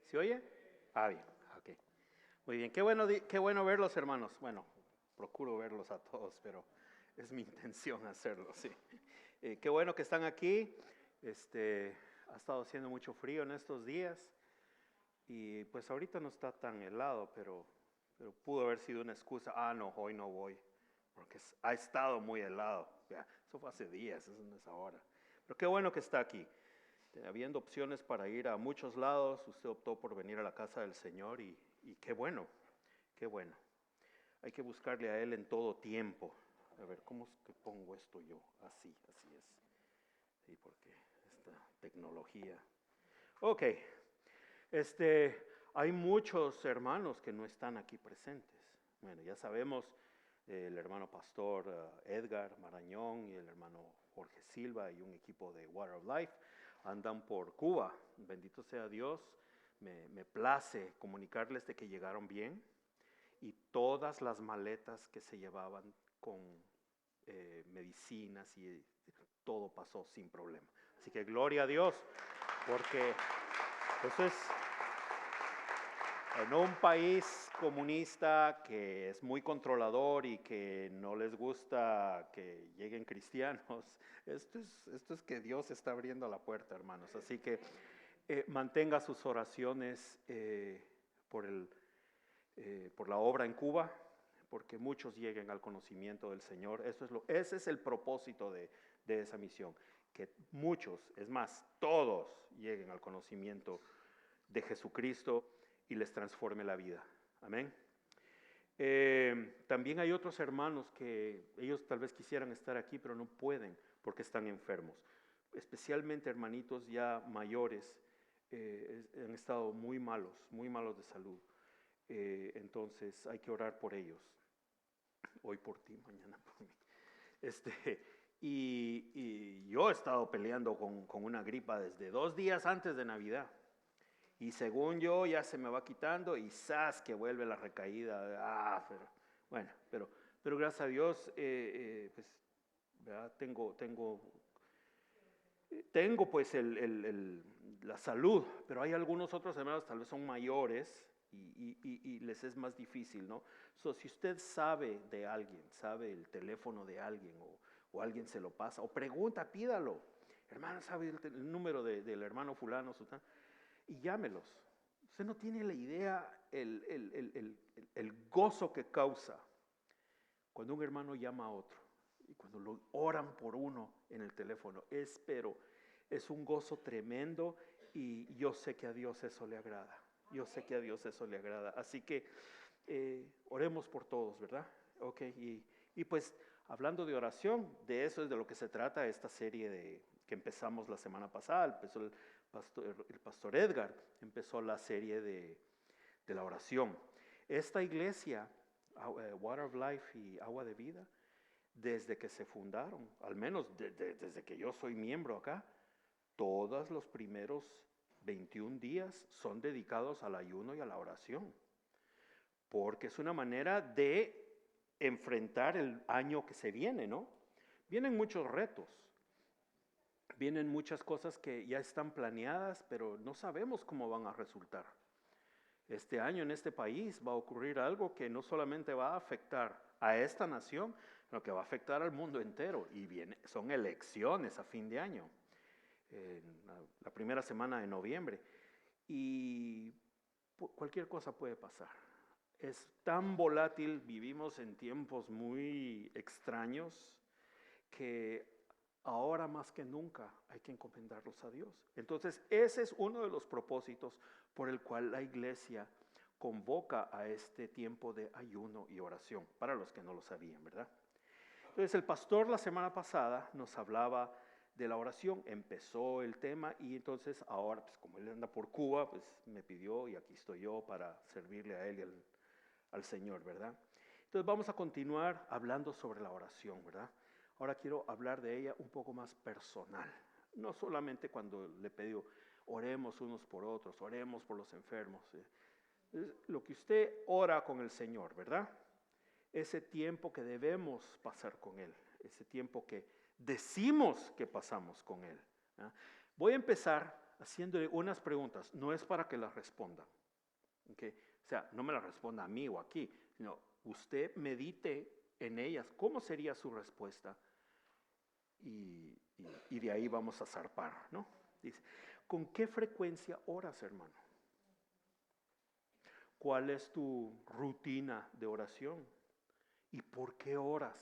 ¿Se oye? Ah, bien, ok. Muy bien, qué bueno verlos, hermanos. Bueno, procuro verlos a todos, pero es mi intención hacerlo, sí. Qué bueno que están aquí. Ha estado haciendo mucho frío en estos días y pues ahorita no está tan helado, pero pudo haber sido una excusa. Ah, no, hoy no voy, porque ha estado muy helado. Ya, eso fue hace días, eso no es ahora. Pero qué bueno que está aquí. Habiendo opciones para ir a muchos lados, usted optó por venir a la casa del Señor y qué bueno, qué bueno. Hay que buscarle a Él en todo tiempo. A ver, ¿cómo es que pongo esto yo? Así es. Sí, porque esta tecnología. Ok, hay muchos hermanos que no están aquí presentes. Bueno, ya sabemos, el hermano pastor Edgar Marañón y el hermano Jorge Silva y un equipo de Water of Life andan por Cuba. Bendito sea Dios. Me place comunicarles de que llegaron bien y todas las maletas que se llevaban con medicinas y todo pasó sin problema. Así que gloria a Dios, porque eso es en un país comunista que es muy controlador y que no les gusta que lleguen cristianos. Esto es que Dios está abriendo la puerta, hermanos. Así que mantenga sus oraciones por la obra en Cuba, porque muchos lleguen al conocimiento del Señor. Ese es el propósito de esa misión, que muchos, es más, todos lleguen al conocimiento de Jesucristo y les transforme la vida. Amén. También hay otros hermanos que ellos tal vez quisieran estar aquí, pero no pueden porque están enfermos. Especialmente hermanitos ya mayores han estado muy malos de salud. Entonces hay que orar por ellos. Hoy por ti, mañana por mí. Y yo he estado peleando con una gripa desde 2 días antes de Navidad. Y según yo ya se me va quitando y ¡zas! Que vuelve la recaída. Pero gracias a Dios, pues, ¿verdad? Tengo pues la salud, pero hay algunos otros hermanos, tal vez son mayores y les es más difícil, ¿no? Si usted sabe de alguien, sabe el teléfono de alguien o alguien se lo pasa, o pregunta, pídalo. Hermano, ¿sabe el número del hermano fulano, sultán? Y llámelos. Usted no tiene la idea el gozo que causa cuando un hermano llama a otro y cuando lo oran por uno en el teléfono. Es un gozo tremendo y yo sé que a Dios eso le agrada. Yo sé que a Dios eso le agrada. Así que oremos por todos, ¿verdad? Ok, y pues hablando de oración, de eso es de lo que se trata esta serie que empezamos la semana pasada. Empezó el pastor Edgar empezó la serie de la oración. Esta iglesia, Water of Life y Agua de Vida, desde que se fundaron, al menos desde que yo soy miembro acá, todos los primeros 21 días son dedicados al ayuno y a la oración, porque es una manera de enfrentar el año que se viene, ¿no? Vienen muchos retos. Vienen muchas cosas que ya están planeadas, pero no sabemos cómo van a resultar. Este año en este país va a ocurrir algo que no solamente va a afectar a esta nación, sino que va a afectar al mundo entero. Y son elecciones a fin de año, la primera semana de noviembre. Y cualquier cosa puede pasar. Es tan volátil, vivimos en tiempos muy extraños que ahora más que nunca hay que encomendarlos a Dios. Entonces, ese es uno de los propósitos por el cual la iglesia convoca a este tiempo de ayuno y oración, para los que no lo sabían, ¿verdad? Entonces, el pastor la semana pasada nos hablaba de la oración, empezó el tema y entonces ahora, pues como él anda por Cuba, pues me pidió y aquí estoy yo para servirle a él y al Señor, ¿verdad? Entonces vamos a continuar hablando sobre la oración, ¿verdad? Ahora quiero hablar de ella un poco más personal. No solamente cuando le pido, oremos unos por otros, oremos por los enfermos. Lo que usted ora con el Señor, ¿verdad? Ese tiempo que debemos pasar con Él. Ese tiempo que decimos que pasamos con Él. ¿Ah? Voy a empezar haciéndole unas preguntas. No es para que las responda. ¿Okay? O sea, no me las responda a mí o aquí, sino usted medite en ellas. ¿Cómo sería su respuesta? Y de ahí vamos a zarpar, ¿no? Dice, ¿con qué frecuencia oras, hermano? ¿Cuál es tu rutina de oración? ¿Y por qué oras?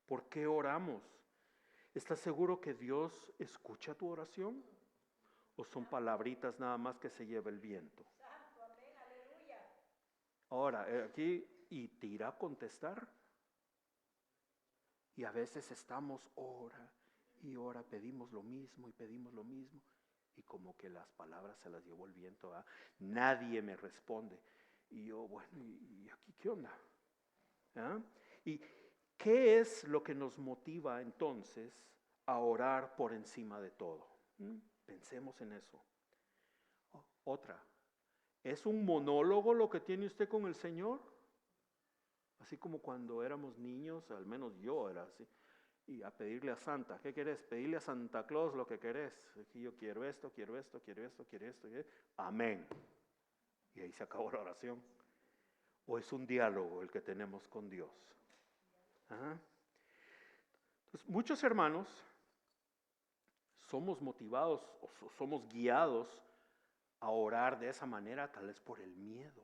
¿Por qué oramos? ¿Estás seguro que Dios escucha tu oración? ¿O son palabritas nada más que se lleva el viento? Ahora, aquí, ¿y te irá a contestar? Y a veces estamos hora y hora, pedimos lo mismo y pedimos lo mismo. Y como que las palabras se las llevó el viento. Nadie me responde. Y yo, bueno, ¿y aquí qué onda? ¿Ah? ¿Y qué es lo que nos motiva entonces a orar por encima de todo? Pensemos en eso. Otra, ¿es un monólogo lo que tiene usted con el Señor? Así como cuando éramos niños, al menos yo era así. Y a pedirle a Santa, ¿qué querés? Pedirle a Santa Claus lo que querés. Aquí yo quiero esto, quiero esto, quiero esto, quiero esto. Amén. Y ahí se acabó la oración. ¿O es un diálogo el que tenemos con Dios? ¿Ah? Entonces, muchos hermanos somos motivados o somos guiados a orar de esa manera, tal vez por el miedo,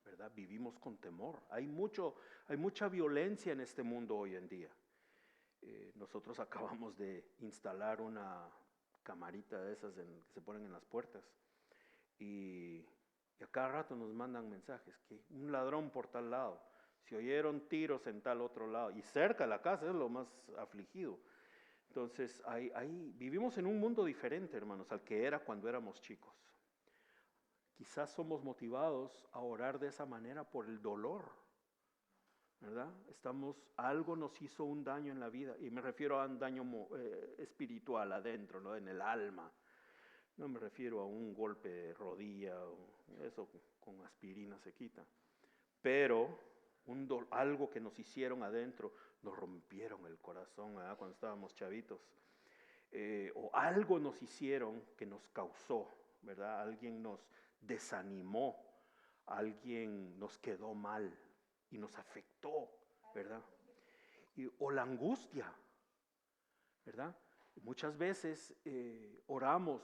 ¿verdad? Vivimos con temor. Hay mucha violencia en este mundo hoy en día. Nosotros acabamos de instalar una camarita de esas que se ponen en las puertas y a cada rato nos mandan mensajes que un ladrón por tal lado, si oyeron tiros en tal otro lado y cerca de la casa es lo más afligido. Entonces ahí vivimos en un mundo diferente, hermanos, al que era cuando éramos chicos. Quizás somos motivados a orar de esa manera por el dolor, ¿verdad? Algo nos hizo un daño en la vida, y me refiero a un daño espiritual adentro, ¿no? En el alma. No me refiero a un golpe de rodilla, eso con aspirina se quita. Pero algo que nos hicieron adentro, nos rompieron el corazón, ¿verdad? Cuando estábamos chavitos. O algo nos hicieron que nos causó, ¿verdad? Alguien nos desanimó, alguien nos quedó mal y nos afectó, ¿verdad? O la angustia, ¿verdad? Muchas veces oramos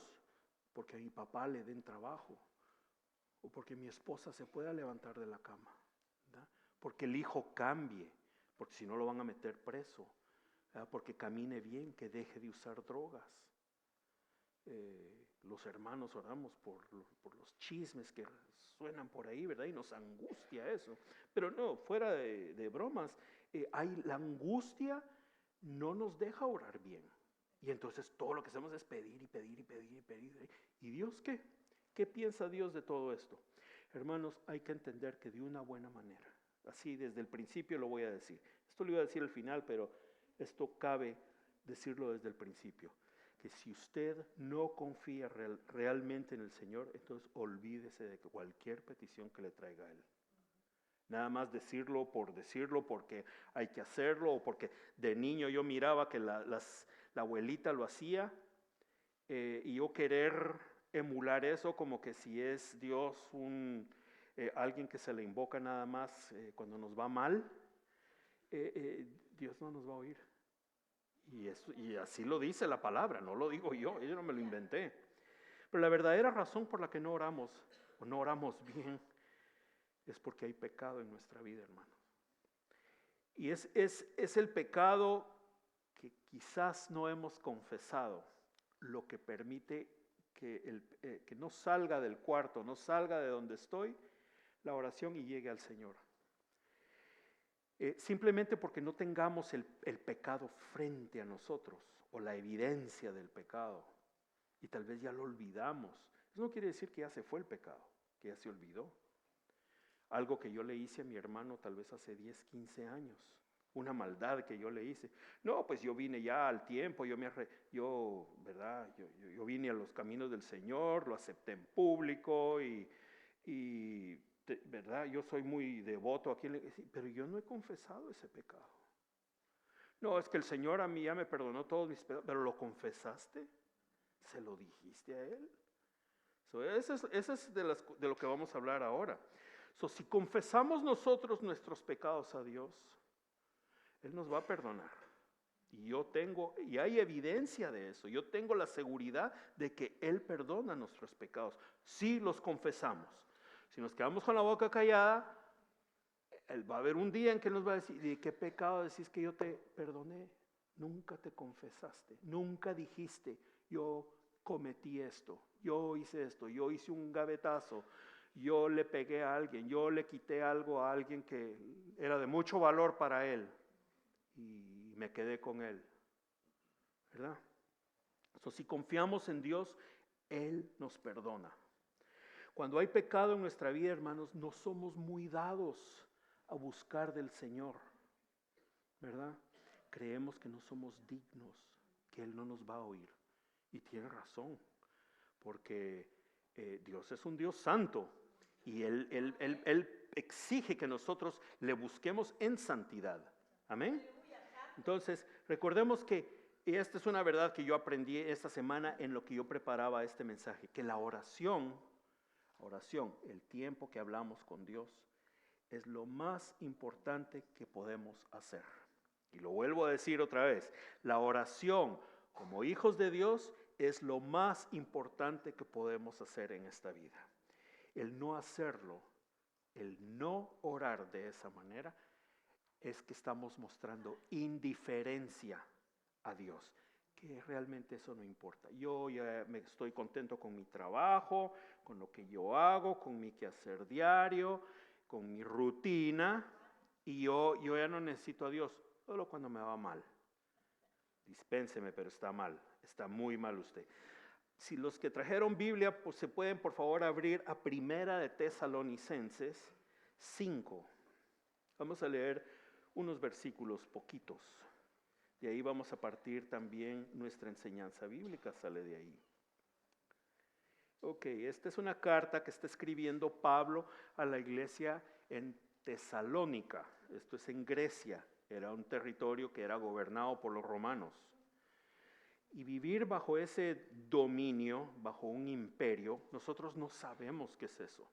porque a mi papá le den trabajo, o porque mi esposa se pueda levantar de la cama, ¿verdad? Porque el hijo cambie, porque si no lo van a meter preso, ¿verdad? Porque camine bien, que deje de usar drogas. Los hermanos oramos por los chismes que suenan por ahí, ¿verdad? Y nos angustia eso. Pero no, fuera de bromas, la angustia no nos deja orar bien. Y entonces todo lo que hacemos es pedir y pedir y pedir y pedir. ¿Y Dios qué? ¿Qué piensa Dios de todo esto? Hermanos, hay que entender que de una buena manera, así desde el principio lo voy a decir. Esto lo iba a decir al final, pero esto cabe decirlo desde el principio. Que si usted no confía realmente en el Señor, entonces olvídese de cualquier petición que le traiga a Él. Nada más decirlo, porque hay que hacerlo, o porque de niño yo miraba que la abuelita lo hacía, y yo querer emular eso como que si es Dios alguien que se le invoca nada más cuando nos va mal, Dios no nos va a oír. Y así lo dice la palabra, no lo digo yo no me lo inventé. Pero la verdadera razón por la que no oramos o no oramos bien es porque hay pecado en nuestra vida, hermanos. Y es el pecado que quizás no hemos confesado, lo que permite que no salga del cuarto, no salga de donde estoy, la oración y llegue al Señor. Simplemente porque no tengamos el pecado frente a nosotros o la evidencia del pecado y tal vez ya lo olvidamos. Eso no quiere decir que ya se fue el pecado, que ya se olvidó. Algo que yo le hice a mi hermano tal vez hace 10, 15 años, una maldad que yo le hice. No, pues yo vine ya al tiempo, yo vine a los caminos del Señor, lo acepté en público ¿verdad? Yo soy muy devoto aquí, pero yo no he confesado ese pecado. No, es que el Señor a mí ya me perdonó todos mis pecados, pero ¿lo confesaste? ¿Se lo dijiste a Él? Eso es de lo que vamos a hablar ahora. Si confesamos nosotros nuestros pecados a Dios, Él nos va a perdonar. Y hay evidencia de eso. Yo tengo la seguridad de que Él perdona nuestros pecados, si los confesamos. Si nos quedamos con la boca callada, Él va a haber un día en que nos va a decir: ¿de qué pecado decís que yo te perdoné? Nunca te confesaste, nunca dijiste: yo cometí esto, yo hice esto, yo hice un gavetazo, yo le pegué a alguien, yo le quité algo a alguien que era de mucho valor para él y me quedé con él, ¿verdad? Si confiamos en Dios, Él nos perdona. Cuando hay pecado en nuestra vida, hermanos, no somos muy dados a buscar del Señor, ¿verdad? Creemos que no somos dignos, que Él no nos va a oír. Y tiene razón, porque Dios es un Dios santo y Él exige que nosotros le busquemos en santidad. Amén. Entonces, recordemos que, y esta es una verdad que yo aprendí esta semana en lo que yo preparaba este mensaje, que la oración, el tiempo que hablamos con Dios, es lo más importante que podemos hacer. Y lo vuelvo a decir otra vez, la oración como hijos de Dios es lo más importante que podemos hacer en esta vida. El no hacerlo, el no orar de esa manera, es que estamos mostrando indiferencia a Dios, que realmente eso no importa. Yo ya me estoy contento con mi trabajo, con lo que yo hago, con mi quehacer diario, con mi rutina, y yo ya no necesito a Dios, solo cuando me va mal. Dispénseme, pero está mal, está muy mal usted. Si los que trajeron Biblia, pues se pueden por favor abrir a Primera de Tesalonicenses 5. Vamos a leer unos versículos poquitos. De ahí vamos a partir también nuestra enseñanza bíblica, sale de ahí. Ok, esta es una carta que está escribiendo Pablo a la iglesia en Tesalónica. Esto es en Grecia, era un territorio que era gobernado por los romanos. Y vivir bajo ese dominio, bajo un imperio, nosotros no sabemos qué es eso.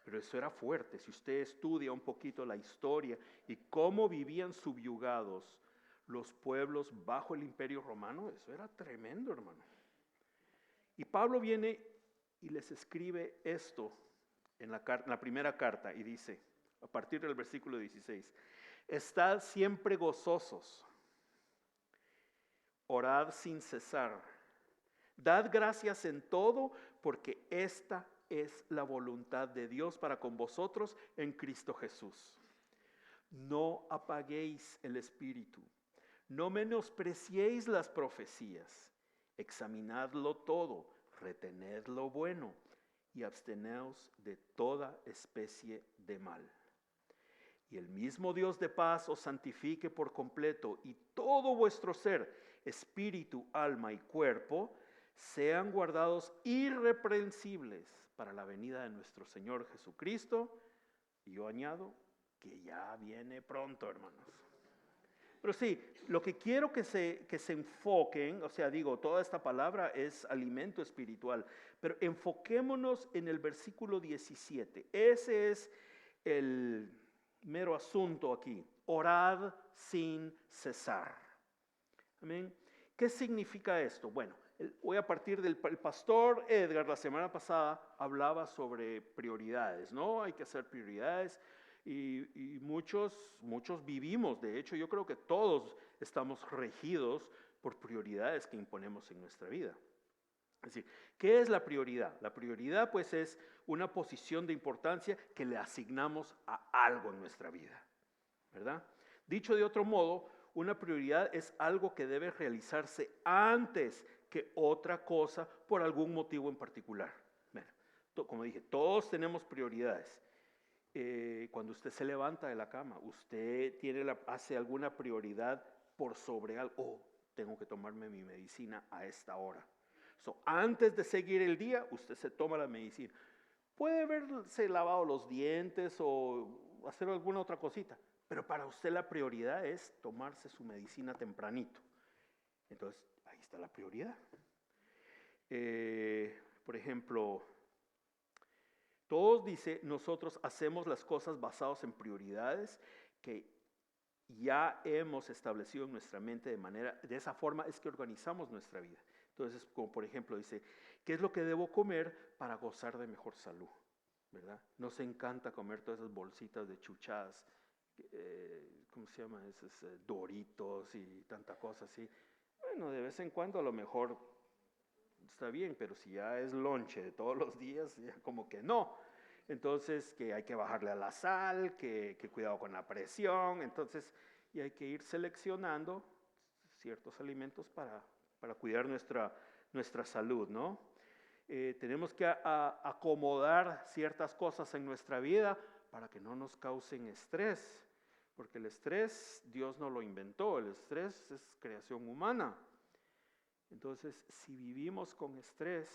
Pero eso era fuerte. Si usted estudia un poquito la historia y cómo vivían subyugados los pueblos bajo el imperio romano, eso era tremendo, hermano. Y Pablo viene y les escribe esto en la primera carta y dice, a partir del versículo 16, estad siempre gozosos, orad sin cesar, dad gracias en todo, porque esta es la voluntad de Dios para con vosotros en Cristo Jesús. No apaguéis el espíritu, no menospreciéis las profecías, examinadlo todo, retened lo bueno y absteneos de toda especie de mal. Y el mismo Dios de paz os santifique por completo y todo vuestro ser, espíritu, alma y cuerpo, sean guardados irreprensibles para la venida de nuestro Señor Jesucristo. Y yo añado que ya viene pronto, hermanos. Pero sí, lo que quiero que se enfoquen, o sea, digo, toda esta palabra es alimento espiritual, pero enfoquémonos en el versículo 17. Ese es el mero asunto aquí. Orad sin cesar. Amén. ¿Qué significa esto? Bueno, voy a partir del pastor Edgar la semana pasada hablaba sobre prioridades, ¿no? Hay que hacer prioridades y muchos vivimos, de hecho yo creo que todos estamos regidos por prioridades que imponemos en nuestra vida. Es decir, ¿qué es la prioridad? La prioridad pues es una posición de importancia que le asignamos a algo en nuestra vida, ¿verdad? Dicho de otro modo, una prioridad es algo que debe realizarse antes que otra cosa por algún motivo en particular. Bueno, como dije, todos tenemos prioridades. Cuando usted se levanta de la cama, usted hace alguna prioridad por sobre algo. Oh, tengo que tomarme mi medicina a esta hora. Antes de seguir el día, usted se toma la medicina. Puede haberse lavado los dientes o hacer alguna otra cosita, pero para usted la prioridad es tomarse su medicina tempranito. Entonces, ahí está la prioridad. Por ejemplo, todos, dice, nosotros hacemos las cosas basados en prioridades que ya hemos establecido en nuestra mente de esa forma es que organizamos nuestra vida. Entonces, como por ejemplo, dice, ¿qué es lo que debo comer para gozar de mejor salud? ¿Verdad? Nos encanta comer todas esas bolsitas de chuchadas, ¿cómo se llama? Esos Doritos y tanta cosa así. Bueno, de vez en cuando a lo mejor está bien, pero si ya es lonche de todos los días, ya como que no. Entonces, que hay que bajarle a la sal, que cuidado con la presión, entonces, y hay que ir seleccionando ciertos alimentos para cuidar nuestra salud, ¿no? Tenemos que acomodar ciertas cosas en nuestra vida para que no nos causen estrés, porque el estrés Dios no lo inventó, el estrés es creación humana. Entonces, si vivimos con estrés,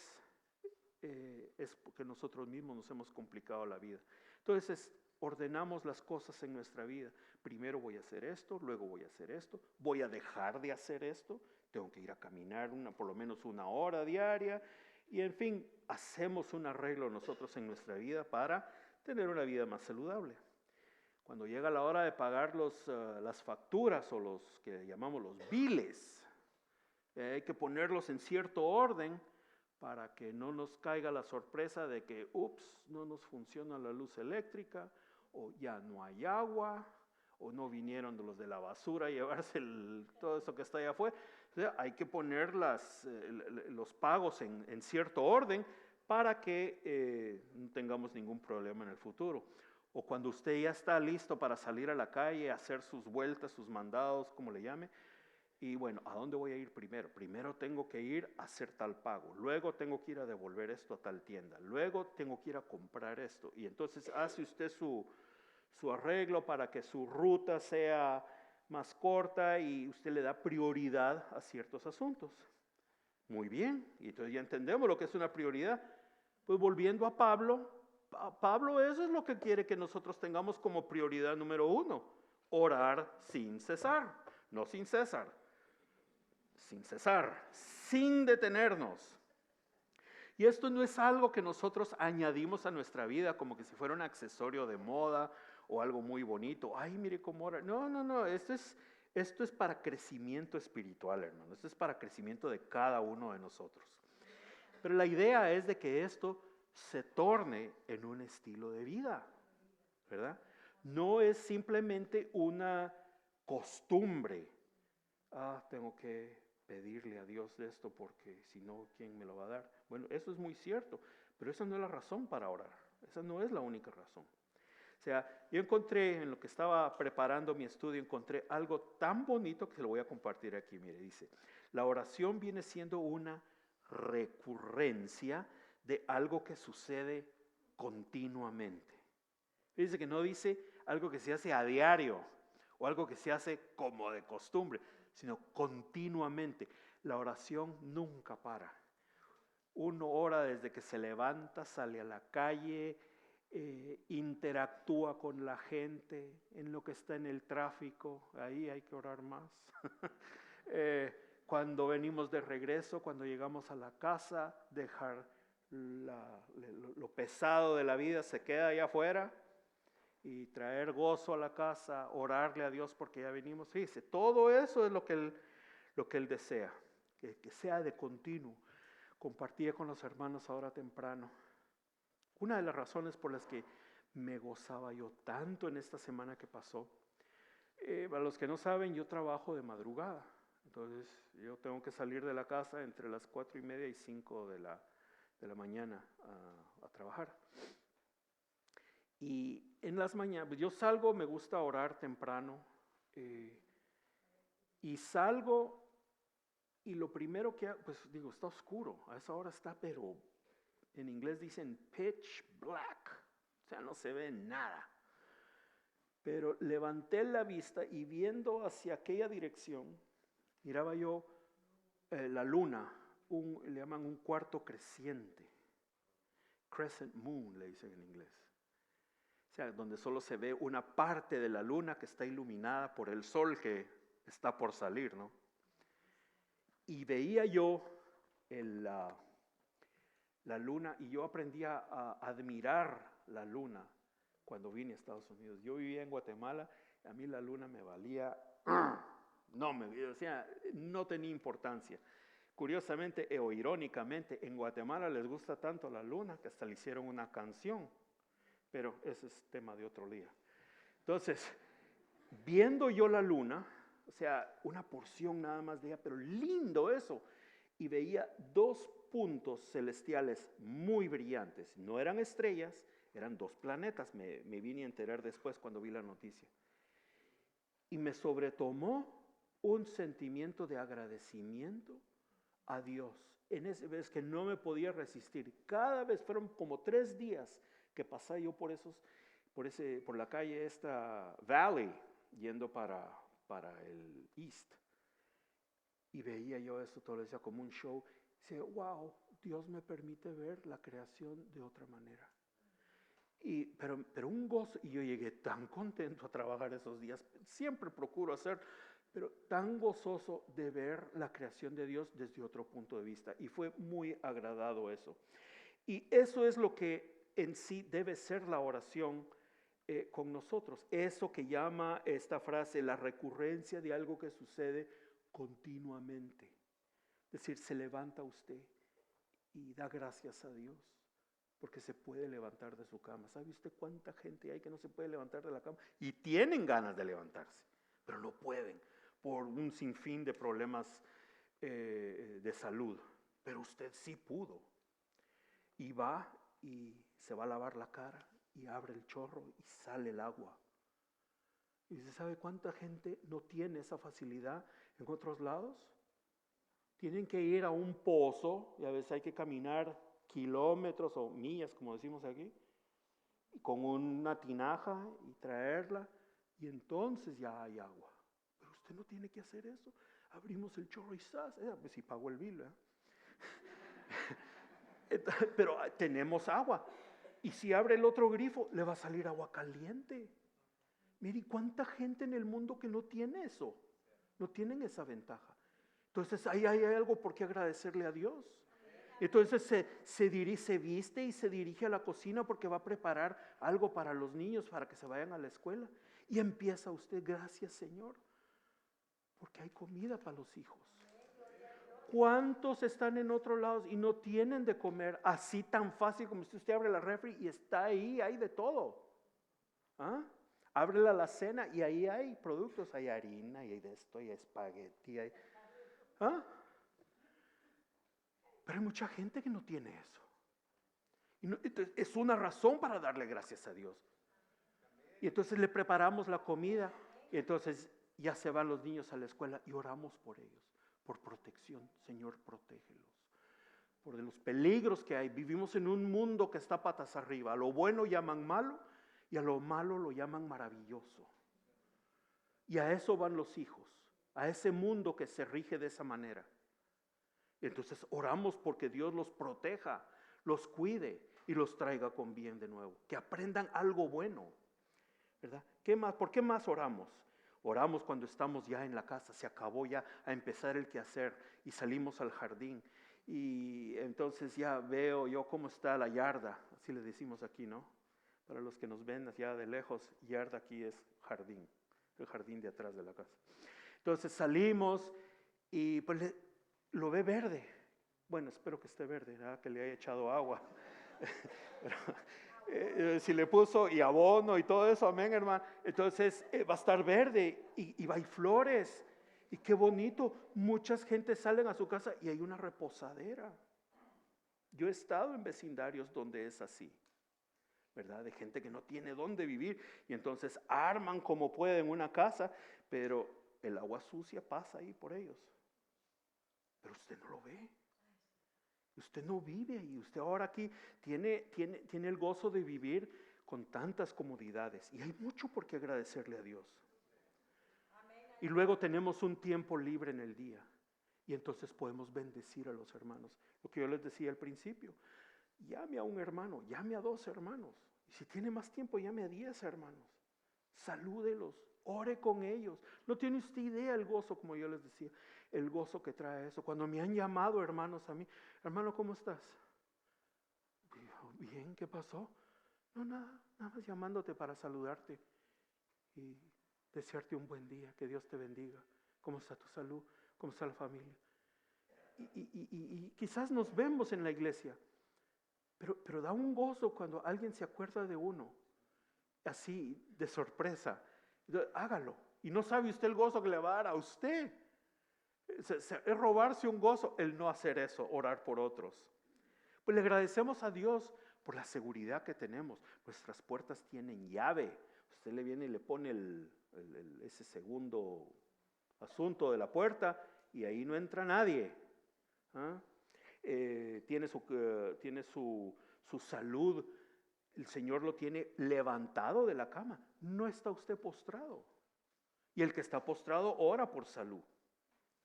es porque nosotros mismos nos hemos complicado la vida. Entonces, ordenamos las cosas en nuestra vida. Primero voy a hacer esto, luego voy a hacer esto, voy a dejar de hacer esto, tengo que ir a caminar por lo menos 1 hora diaria, y en fin, hacemos un arreglo nosotros en nuestra vida para tener una vida más saludable. Cuando llega la hora de pagar las facturas o los que llamamos los biles, hay que ponerlos en cierto orden para que no nos caiga la sorpresa de que, no nos funciona la luz eléctrica, o ya no hay agua, o no vinieron los de la basura a llevarse todo eso que está allá afuera. O sea, hay que poner los pagos en cierto orden para que no tengamos ningún problema en el futuro. O cuando usted ya está listo para salir a la calle, hacer sus vueltas, sus mandados, como le llame, y bueno, ¿a dónde voy a ir primero? Primero tengo que ir a hacer tal pago, luego tengo que ir a devolver esto a tal tienda, luego tengo que ir a comprar esto. Y entonces hace usted su arreglo para que su ruta sea más corta y usted le da prioridad a ciertos asuntos. Muy bien, y entonces ya entendemos lo que es una prioridad. Pues volviendo a Pablo, eso es lo que quiere que nosotros tengamos como prioridad número 1, orar sin cesar, no sin cesar. Sin cesar, sin detenernos. Y esto no es algo que nosotros añadimos a nuestra vida como que si fuera un accesorio de moda o algo muy bonito. Ay, mire cómo ora. No, esto es para crecimiento espiritual, hermano. Esto es para crecimiento de cada uno de nosotros. Pero la idea es de que esto se torne en un estilo de vida, ¿verdad? No es simplemente una costumbre. Tengo que pedirle a Dios de esto porque si no, ¿quién me lo va a dar? Bueno, eso es muy cierto, pero esa no es la razón para orar. Esa no es la única razón. O sea, yo encontré, en lo que estaba preparando mi estudio, encontré algo tan bonito que se lo voy a compartir aquí. Mire, dice, la oración viene siendo una recurrencia de algo que sucede continuamente. Dice que no dice algo que se hace a diario o algo que se hace como de costumbre, sino continuamente. La oración nunca para. Uno ora desde que se levanta, sale a la calle, interactúa con la gente, en lo que está en el tráfico, ahí hay que orar más. Cuando venimos de regreso, cuando llegamos a la casa, dejar lo pesado de la vida se queda allá afuera y traer gozo a la casa, orarle a Dios porque ya venimos. Fíjese, todo eso es lo que Él desea, que sea de continuo. Compartía con los hermanos ahora temprano. Una de las razones por las que me gozaba yo tanto en esta semana que pasó, para los que no saben, yo trabajo de madrugada. Entonces, yo tengo que salir de la casa entre las 4:30 y 5 de la mañana a trabajar. Y en las mañanas, yo salgo, me gusta orar temprano, y salgo y lo primero que hago, pues digo, está oscuro, a esa hora está, pero en inglés dicen pitch black, o sea, no se ve nada. Pero levanté la vista y viendo hacia aquella dirección, miraba yo la luna, le llaman un cuarto creciente, crescent moon le dicen en inglés. O sea, donde solo se ve una parte de la luna que está iluminada por el sol que está por salir, ¿no? Y veía yo la luna, y yo aprendí a admirar la luna cuando vine a Estados Unidos. Yo vivía en Guatemala, a mí la luna me valía, o sea, no tenía importancia. Curiosamente o irónicamente, en Guatemala les gusta tanto la luna que hasta le hicieron una canción, pero ese es tema de otro día. Entonces, viendo yo la luna, o sea, una porción nada más de ella, pero lindo eso, y veía dos puntos celestiales muy brillantes. No eran estrellas, eran dos planetas. Me vine a enterar después cuando vi la noticia. Y me sobretomó un sentimiento de agradecimiento a Dios. En ese vez que no me podía resistir. Cada vez fueron como 3 días que pasé yo por la calle esta Valley, yendo para el East. Y veía yo eso todo, decía como un show. Decía, wow, Dios me permite ver la creación de otra manera. Pero un gozo, y yo llegué tan contento a trabajar esos días, siempre procuro hacer, pero tan gozoso de ver la creación de Dios desde otro punto de vista. Y fue muy agradado eso. Y eso es lo que en sí debe ser la oración con nosotros. Eso que llama esta frase la recurrencia de algo que sucede continuamente. Es decir, se levanta usted y da gracias a Dios porque se puede levantar de su cama. ¿Sabe usted cuánta gente hay que no se puede levantar de la cama? Y tienen ganas de levantarse, pero no pueden por un sinfín de problemas de salud. Pero usted sí pudo. Y va y se va a lavar la cara y abre el chorro y sale el agua. ¿Y usted sabe cuánta gente no tiene esa facilidad en otros lados? Tienen que ir a un pozo y a veces hay que caminar kilómetros o millas, como decimos aquí, con una tinaja y traerla, y entonces ya hay agua. Pero usted no tiene que hacer eso. Abrimos el chorro y ¡zas! Pues si pagó el bill, pero tenemos agua. Y si abre el otro grifo, le va a salir agua caliente. Mire, ¿cuánta gente en el mundo que no tiene eso? No tienen esa ventaja. Entonces ahí hay algo por qué agradecerle a Dios. Entonces se viste y se dirige a la cocina porque va a preparar algo para los niños para que se vayan a la escuela. Y empieza usted, gracias Señor, porque hay comida para los hijos. ¿Cuántos están en otros lados y no tienen de comer así tan fácil como si usted abre la refri y está ahí, hay de todo? ¿Ah? Abre la alacena y ahí hay productos, hay harina, y hay de esto, hay espagueti, hay... ¿Ah? Pero hay mucha gente que no tiene eso. Y no, entonces, es una razón para darle gracias a Dios. Y entonces le preparamos la comida y entonces ya se van los niños a la escuela y oramos por ellos, por protección. Señor, protégelos. Por los peligros que hay. Vivimos en un mundo que está patas arriba. A lo bueno llaman malo y a lo malo lo llaman maravilloso. Y a eso van los hijos, a ese mundo que se rige de esa manera. Entonces oramos porque Dios los proteja, los cuide y los traiga con bien de nuevo. Que aprendan algo bueno, ¿verdad? ¿Qué más? ¿Por qué más oramos? Oramos cuando estamos ya en la casa, se acabó ya a empezar el quehacer y salimos al jardín. Y entonces ya veo yo cómo está la yarda, así le decimos aquí, ¿no? Para los que nos ven allá de lejos, yarda aquí es jardín, el jardín de atrás de la casa. Entonces salimos y pues lo ve verde. Bueno, espero que esté verde, ¿verdad? Que le haya echado agua. Pero, si le puso y abono y todo eso, amén, hermano. Entonces va a estar verde y va a ir flores. Y qué bonito. Muchas gentes salen a su casa y hay una reposadera. Yo he estado en vecindarios donde es así, ¿verdad? De gente que no tiene dónde vivir y entonces arman como pueden una casa, pero el agua sucia pasa ahí por ellos. Pero usted no lo ve. Usted no vive ahí. Usted ahora aquí tiene el gozo de vivir con tantas comodidades. Y hay mucho por qué agradecerle a Dios. Y luego tenemos un tiempo libre en el día. Y entonces podemos bendecir a los hermanos. Lo que yo les decía al principio. Llame a un hermano, llame a 2 hermanos. Y si tiene más tiempo, llame a 10 hermanos. Salúdelos, ore con ellos. No tiene usted idea el gozo, como yo les decía, el gozo que trae eso. Cuando me han llamado hermanos a mí, hermano, ¿cómo estás? bien, ¿qué pasó? No, nada más llamándote para saludarte y desearte un buen día, que Dios te bendiga. ¿Cómo está tu salud? ¿Cómo está la familia? Y quizás nos vemos en la iglesia, pero da un gozo cuando alguien se acuerda de uno, así, de sorpresa. Hágalo. Y no sabe usted el gozo que le va a dar a usted. Es robarse un gozo el no hacer eso, orar por otros. Pues le agradecemos a Dios por la seguridad que tenemos. Nuestras puertas tienen llave. Usted le viene y le pone ese segundo asunto de la puerta y ahí no entra nadie. ¿Ah? Tiene su salud. El Señor lo tiene levantado de la cama. No está usted postrado. Y el que está postrado ora por salud,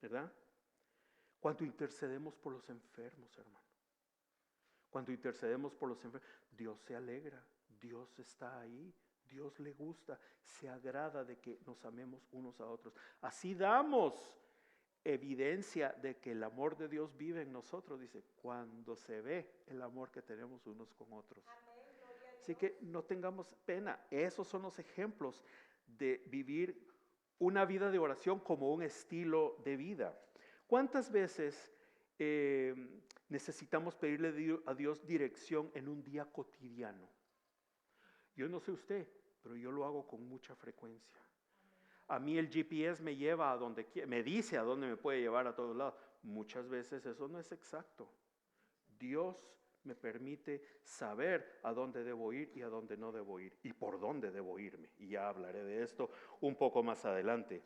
¿verdad? Cuando intercedemos por los enfermos, hermano. Cuando intercedemos por los enfermos, Dios se alegra, Dios está ahí, Dios le gusta, se agrada de que nos amemos unos a otros. Así damos evidencia de que el amor de Dios vive en nosotros, dice, cuando se ve el amor que tenemos unos con otros. Así que no tengamos pena, esos son los ejemplos de vivir una vida de oración como un estilo de vida. ¿Cuántas veces necesitamos pedirle a Dios dirección en un día cotidiano? Yo no sé usted, pero yo lo hago con mucha frecuencia. A mí el GPS me lleva a donde quiere, me dice a dónde me puede llevar a todos lados. Muchas veces eso no es exacto. Dios me permite saber a dónde debo ir y a dónde no debo ir y por dónde debo irme. Y ya hablaré de esto un poco más adelante.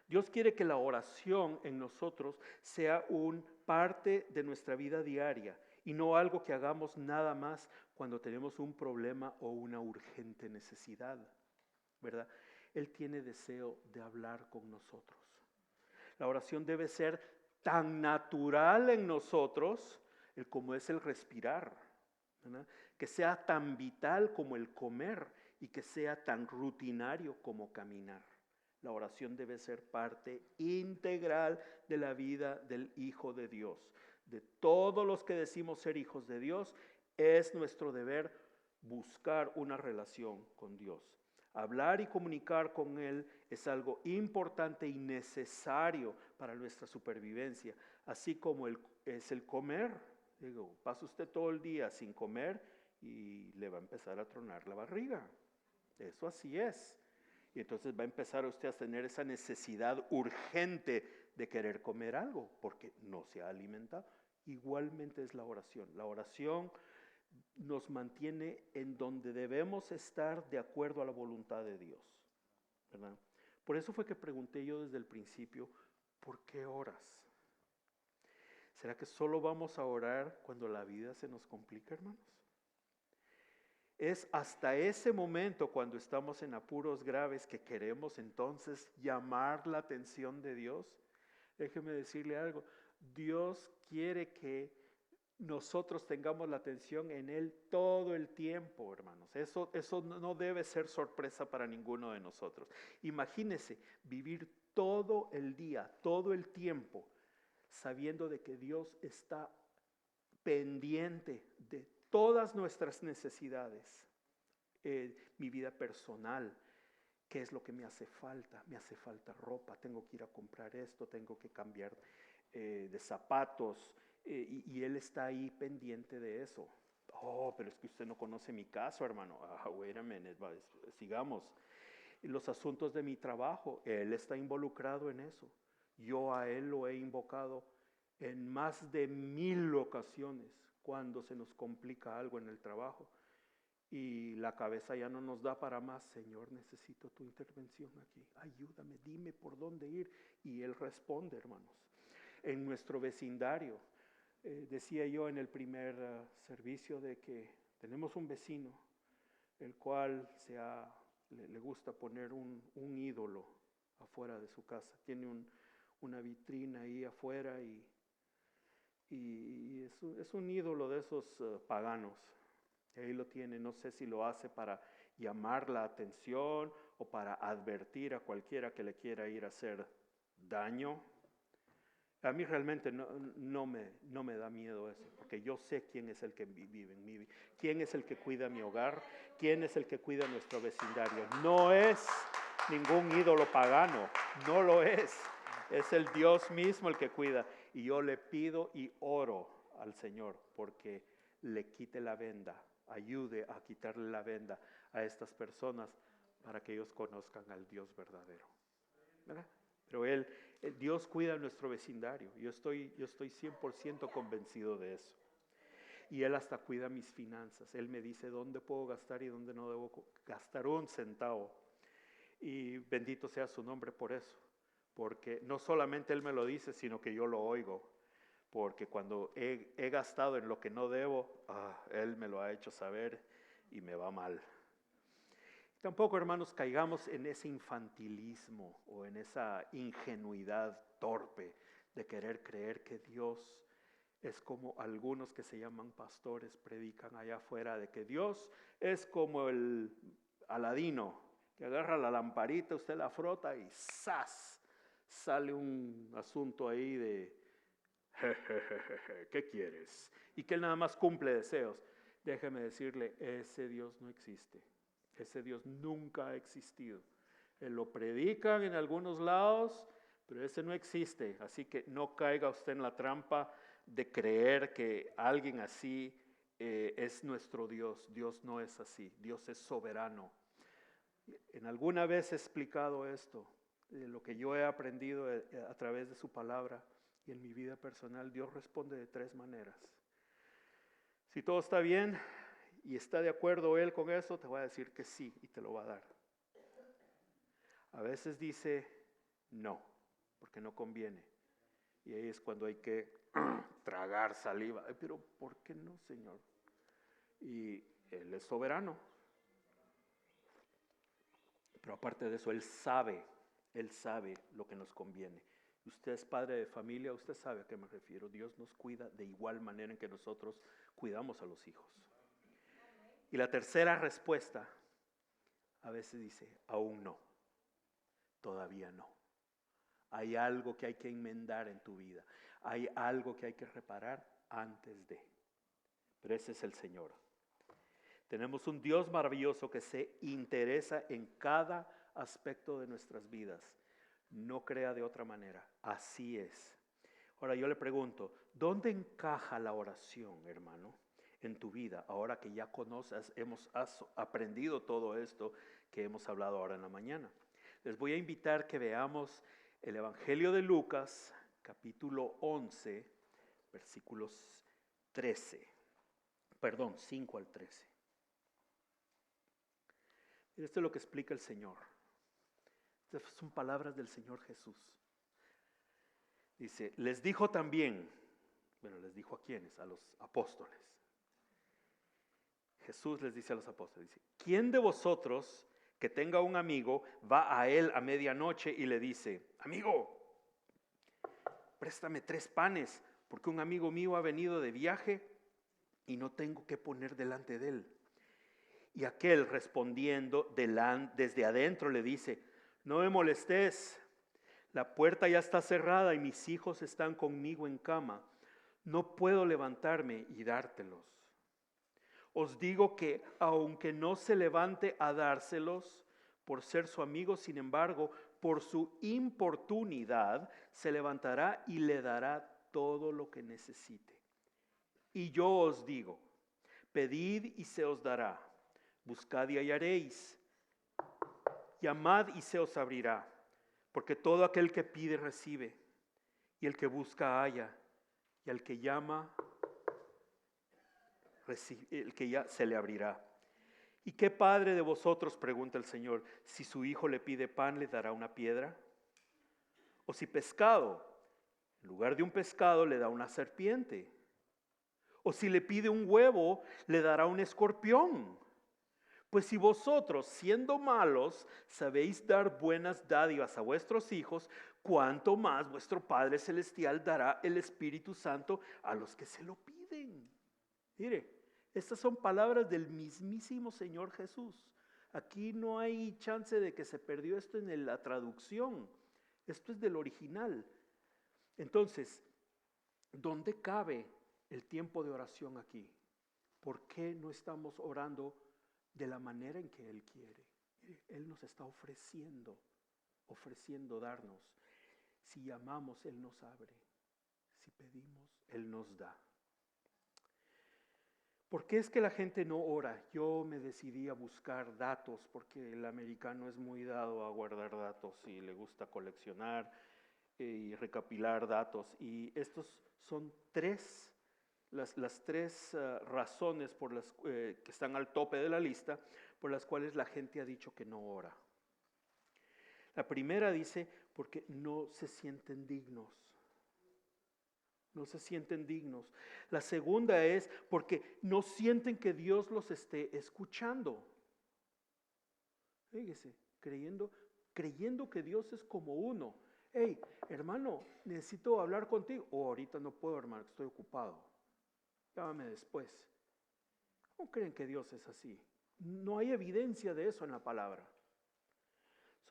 Dios quiere que la oración en nosotros sea un parte de nuestra vida diaria y no algo que hagamos nada más cuando tenemos un problema o una urgente necesidad, ¿verdad? Él tiene deseo de hablar con nosotros. La oración debe ser tan natural en nosotros como es el respirar, ¿verdad? Que sea tan vital como el comer y que sea tan rutinario como caminar. La oración debe ser parte integral de la vida del Hijo de Dios. De todos los que decimos ser hijos de Dios, es nuestro deber buscar una relación con Dios. Hablar y comunicar con Él es algo importante y necesario para nuestra supervivencia, así como es el comer. Digo, pasa usted todo el día sin comer y le va a empezar a tronar la barriga. Eso así es. Y entonces va a empezar usted a tener esa necesidad urgente de querer comer algo porque no se ha alimentado. Igualmente es la oración. La oración nos mantiene en donde debemos estar de acuerdo a la voluntad de Dios, ¿verdad? Por eso fue que pregunté yo desde el principio, ¿por qué oras? ¿Será que solo vamos a orar cuando la vida se nos complica, hermanos? Es hasta ese momento cuando estamos en apuros graves que queremos entonces llamar la atención de Dios. Déjeme decirle algo, Dios quiere que nosotros tengamos la atención en Él todo el tiempo, hermanos. Eso no debe ser sorpresa para ninguno de nosotros. Imagínese vivir todo el día, todo el tiempo, sabiendo de que Dios está pendiente de todas nuestras necesidades, mi vida personal, qué es lo que me hace falta ropa, tengo que ir a comprar esto, tengo que cambiar de zapatos, y Él está ahí pendiente de eso. Oh, pero es que usted no conoce mi caso, hermano. Wait a minute, sigamos. Los asuntos de mi trabajo, Él está involucrado en eso. Yo a Él lo he invocado en más de 1000 ocasiones cuando se nos complica algo en el trabajo y la cabeza ya no nos da para más. Señor, necesito tu intervención aquí, ayúdame, dime por dónde ir, y Él responde, hermanos. En nuestro vecindario, decía yo en el primer servicio de que tenemos un vecino el cual le gusta poner un ídolo afuera de su casa, tiene una vitrina ahí afuera y es un ídolo de esos paganos. Ahí lo tiene, no sé si lo hace para llamar la atención o para advertir a cualquiera que le quiera ir a hacer daño. A mí realmente no me da miedo eso, porque yo sé quién es el que vive en mí, quién es el que cuida mi hogar, quién es el que cuida nuestro vecindario. No es ningún ídolo pagano, no lo es. Es el Dios mismo el que cuida. Y yo le pido y oro al Señor porque le quite la venda, ayude a quitarle la venda a estas personas para que ellos conozcan al Dios verdadero. ¿Verdad? Pero Dios cuida nuestro vecindario. Yo estoy 100% convencido de eso. Y Él hasta cuida mis finanzas. Él me dice dónde puedo gastar y dónde no debo gastar un centavo. Y bendito sea su nombre por eso. Porque no solamente Él me lo dice, sino que yo lo oigo. Porque cuando he gastado en lo que no debo, Él me lo ha hecho saber y me va mal. Tampoco, hermanos, caigamos en ese infantilismo o en esa ingenuidad torpe de querer creer que Dios es como algunos que se llaman pastores predican allá afuera, de que Dios es como el Aladino, que agarra la lamparita, usted la frota y ¡zas! Sale un asunto ahí de ¿qué quieres? Y que él nada más cumple deseos. Déjeme decirle, ese Dios no existe. Ese Dios nunca ha existido. Lo predican en algunos lados, pero ese no existe. Así que no caiga usted en la trampa de creer que alguien así es nuestro Dios. Dios no es así. Dios es soberano. En alguna vez he explicado esto, lo que yo he aprendido a través de su palabra y en mi vida personal. Dios responde de 3 maneras. Si todo está bien y está de acuerdo Él con eso, te va a decir que sí y te lo va a dar. A veces dice no, porque no conviene. Y ahí es cuando hay que tragar saliva. Pero ¿por qué no, Señor? Y Él es soberano. Pero aparte de eso, Él sabe lo que nos conviene. Usted es padre de familia, usted sabe a qué me refiero. Dios nos cuida de igual manera en que nosotros cuidamos a los hijos. Y la tercera respuesta, a veces dice, aún no, todavía no. Hay algo que hay que enmendar en tu vida. Hay algo que hay que reparar antes de. Pero ese es el Señor. Tenemos un Dios maravilloso que se interesa en cada aspecto de nuestras vidas. No crea de otra manera. Así es. Ahora yo le pregunto, ¿dónde encaja la oración, hermano, en tu vida? Ahora que ya conoces, has aprendido todo esto que hemos hablado ahora en la mañana. Les voy a invitar que veamos el Evangelio de Lucas, capítulo 11, versículos 5 al 13. Esto es lo que explica el Señor. Estas son palabras del Señor Jesús. Dice, les dijo también, les dijo a quiénes, a los apóstoles. Jesús les dice a los apóstoles, dice, ¿quién de vosotros que tenga un amigo va a él a medianoche y le dice, amigo, préstame 3 panes, porque un amigo mío ha venido de viaje y no tengo qué poner delante de él? Y aquel respondiendo desde adentro le dice, no me molestes, la puerta ya está cerrada y mis hijos están conmigo en cama. No puedo levantarme y dártelos. Os digo que aunque no se levante a dárselos por ser su amigo, sin embargo, por su importunidad se levantará y le dará todo lo que necesite. Y yo os digo, pedid y se os dará. Buscad y hallaréis, llamad y se os abrirá, porque todo aquel que pide recibe, y el que busca halla, y al que llama, el que ya se le abrirá. ¿Y qué padre de vosotros, pregunta el Señor, si su hijo le pide pan, le dará una piedra? O si pescado, en lugar de un pescado, le da una serpiente? O si le pide un huevo, le dará un escorpión. Pues si vosotros, siendo malos, sabéis dar buenas dádivas a vuestros hijos, cuánto más vuestro Padre Celestial dará el Espíritu Santo a los que se lo piden. Mire, estas son palabras del mismísimo Señor Jesús. Aquí no hay chance de que se perdió esto en la traducción. Esto es del original. Entonces, ¿dónde cabe el tiempo de oración aquí? ¿Por qué no estamos orando de la manera en que Él quiere? Él nos está ofreciendo darnos. Si llamamos, Él nos abre. Si pedimos, Él nos da. ¿Por qué es que la gente no ora? Yo me decidí a buscar datos porque el americano es muy dado a guardar datos y le gusta coleccionar y recapilar datos. Y estos son las tres razones por las que están al tope de la lista por las cuales la gente ha dicho que no ora. La primera dice porque no se sienten dignos. No se sienten dignos. La segunda es porque no sienten que Dios los esté escuchando. Fíjese, creyendo que Dios es como uno. Hey, hermano, necesito hablar contigo. Ahorita no puedo, hermano, estoy ocupado. Llámame después. ¿Cómo creen que Dios es así? No hay evidencia de eso en la palabra.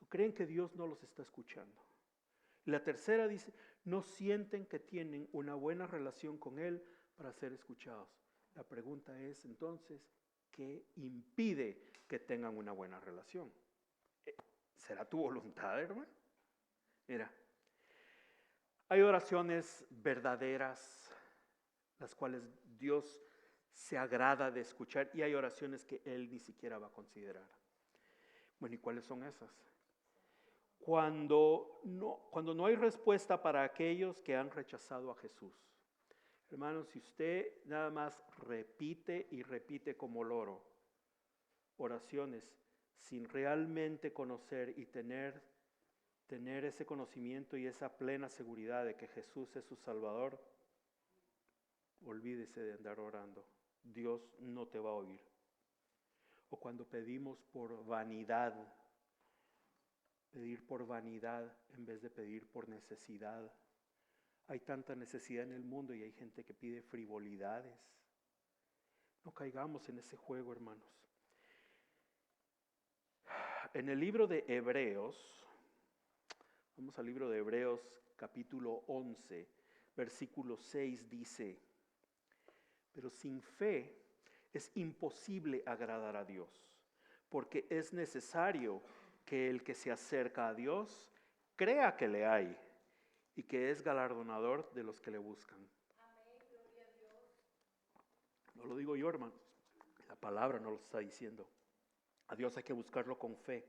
Creen que Dios no los está escuchando. Y la tercera dice, no sienten que tienen una buena relación con Él para ser escuchados. La pregunta es entonces, ¿qué impide que tengan una buena relación? ¿Será tu voluntad, hermano? Mira, hay oraciones verdaderas, las cuales Dios se agrada de escuchar, y hay oraciones que Él ni siquiera va a considerar. Bueno, ¿y cuáles son esas? Cuando no hay respuesta para aquellos que han rechazado a Jesús. Hermanos, si usted nada más repite y repite como loro oraciones sin realmente conocer y tener ese conocimiento y esa plena seguridad de que Jesús es su Salvador, olvídese de andar orando. Dios no te va a oír. O cuando pedimos por vanidad, pedir por vanidad en vez de pedir por necesidad. Hay tanta necesidad en el mundo y hay gente que pide frivolidades. No caigamos en ese juego, hermanos. En el libro de Hebreos, vamos al libro de Hebreos capítulo 11, versículo 6 dice, pero sin fe es imposible agradar a Dios, porque es necesario que el que se acerca a Dios crea que le hay y que es galardonador de los que le buscan. Amén, gloria a Dios. No lo digo yo, hermanos, la palabra no lo está diciendo. A Dios hay que buscarlo con fe,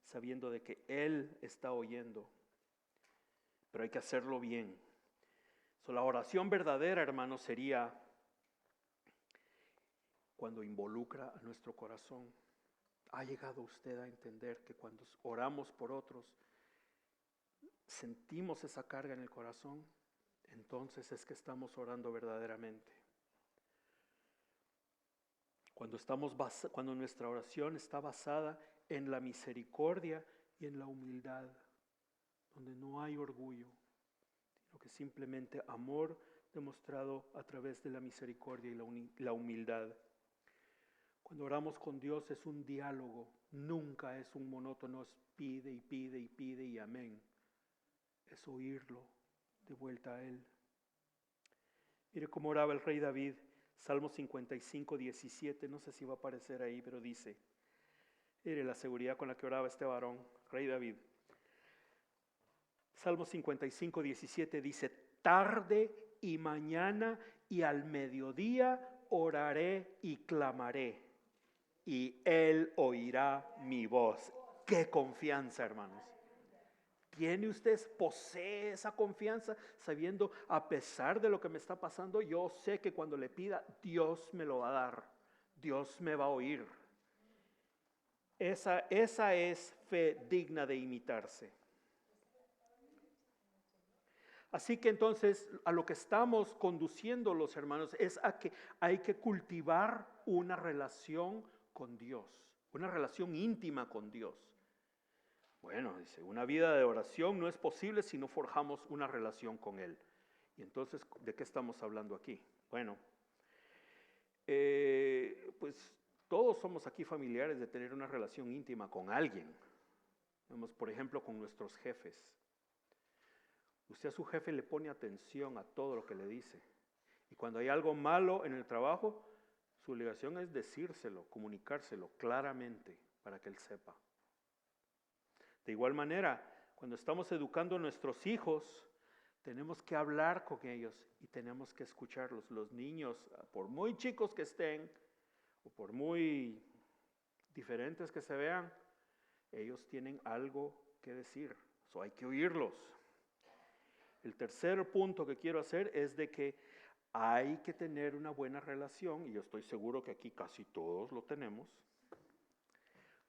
sabiendo de que Él está oyendo, pero hay que hacerlo bien. La oración verdadera, hermanos, sería cuando involucra a nuestro corazón. ¿Ha llegado usted a entender que cuando oramos por otros, sentimos esa carga en el corazón? Entonces es que estamos orando verdaderamente. Cuando nuestra oración está basada en la misericordia y en la humildad, donde no hay orgullo, sino que simplemente amor demostrado a través de la misericordia y la humildad. Cuando oramos con Dios es un diálogo, nunca es un monótono, es pide y pide y pide y amén. Es oírlo de vuelta a Él. Mire cómo oraba el rey David, Salmo 55, 17, no sé si va a aparecer ahí, pero dice, mire la seguridad con la que oraba este varón, rey David. Salmo 55, 17 dice, tarde y mañana y al mediodía oraré y clamaré, y Él oirá mi voz. ¡Qué confianza, hermanos! Posee esa confianza sabiendo, a pesar de lo que me está pasando, yo sé que cuando le pida, Dios me lo va a dar, Dios me va a oír. Esa es fe digna de imitarse. Así que entonces a lo que estamos conduciendo los hermanos es a que hay que cultivar una relación con Dios, una relación íntima con Dios. Bueno, dice, una vida de oración no es posible si no forjamos una relación con Él. Y entonces, ¿de qué estamos hablando aquí? Bueno, pues todos somos aquí familiares de tener una relación íntima con alguien. Vamos, por ejemplo, con nuestros jefes, Usted a su jefe le pone atención a todo lo que le dice. Y cuando hay algo malo en el trabajo, su obligación es decírselo, comunicárselo claramente para que él sepa. De igual manera, cuando estamos educando a nuestros hijos, tenemos que hablar con ellos y tenemos que escucharlos. Los niños, por muy chicos que estén o por muy diferentes que se vean, ellos tienen algo que decir. So, hay que oírlos. El tercer punto que quiero hacer es de que hay que tener una buena relación, y yo estoy seguro que aquí casi todos lo tenemos,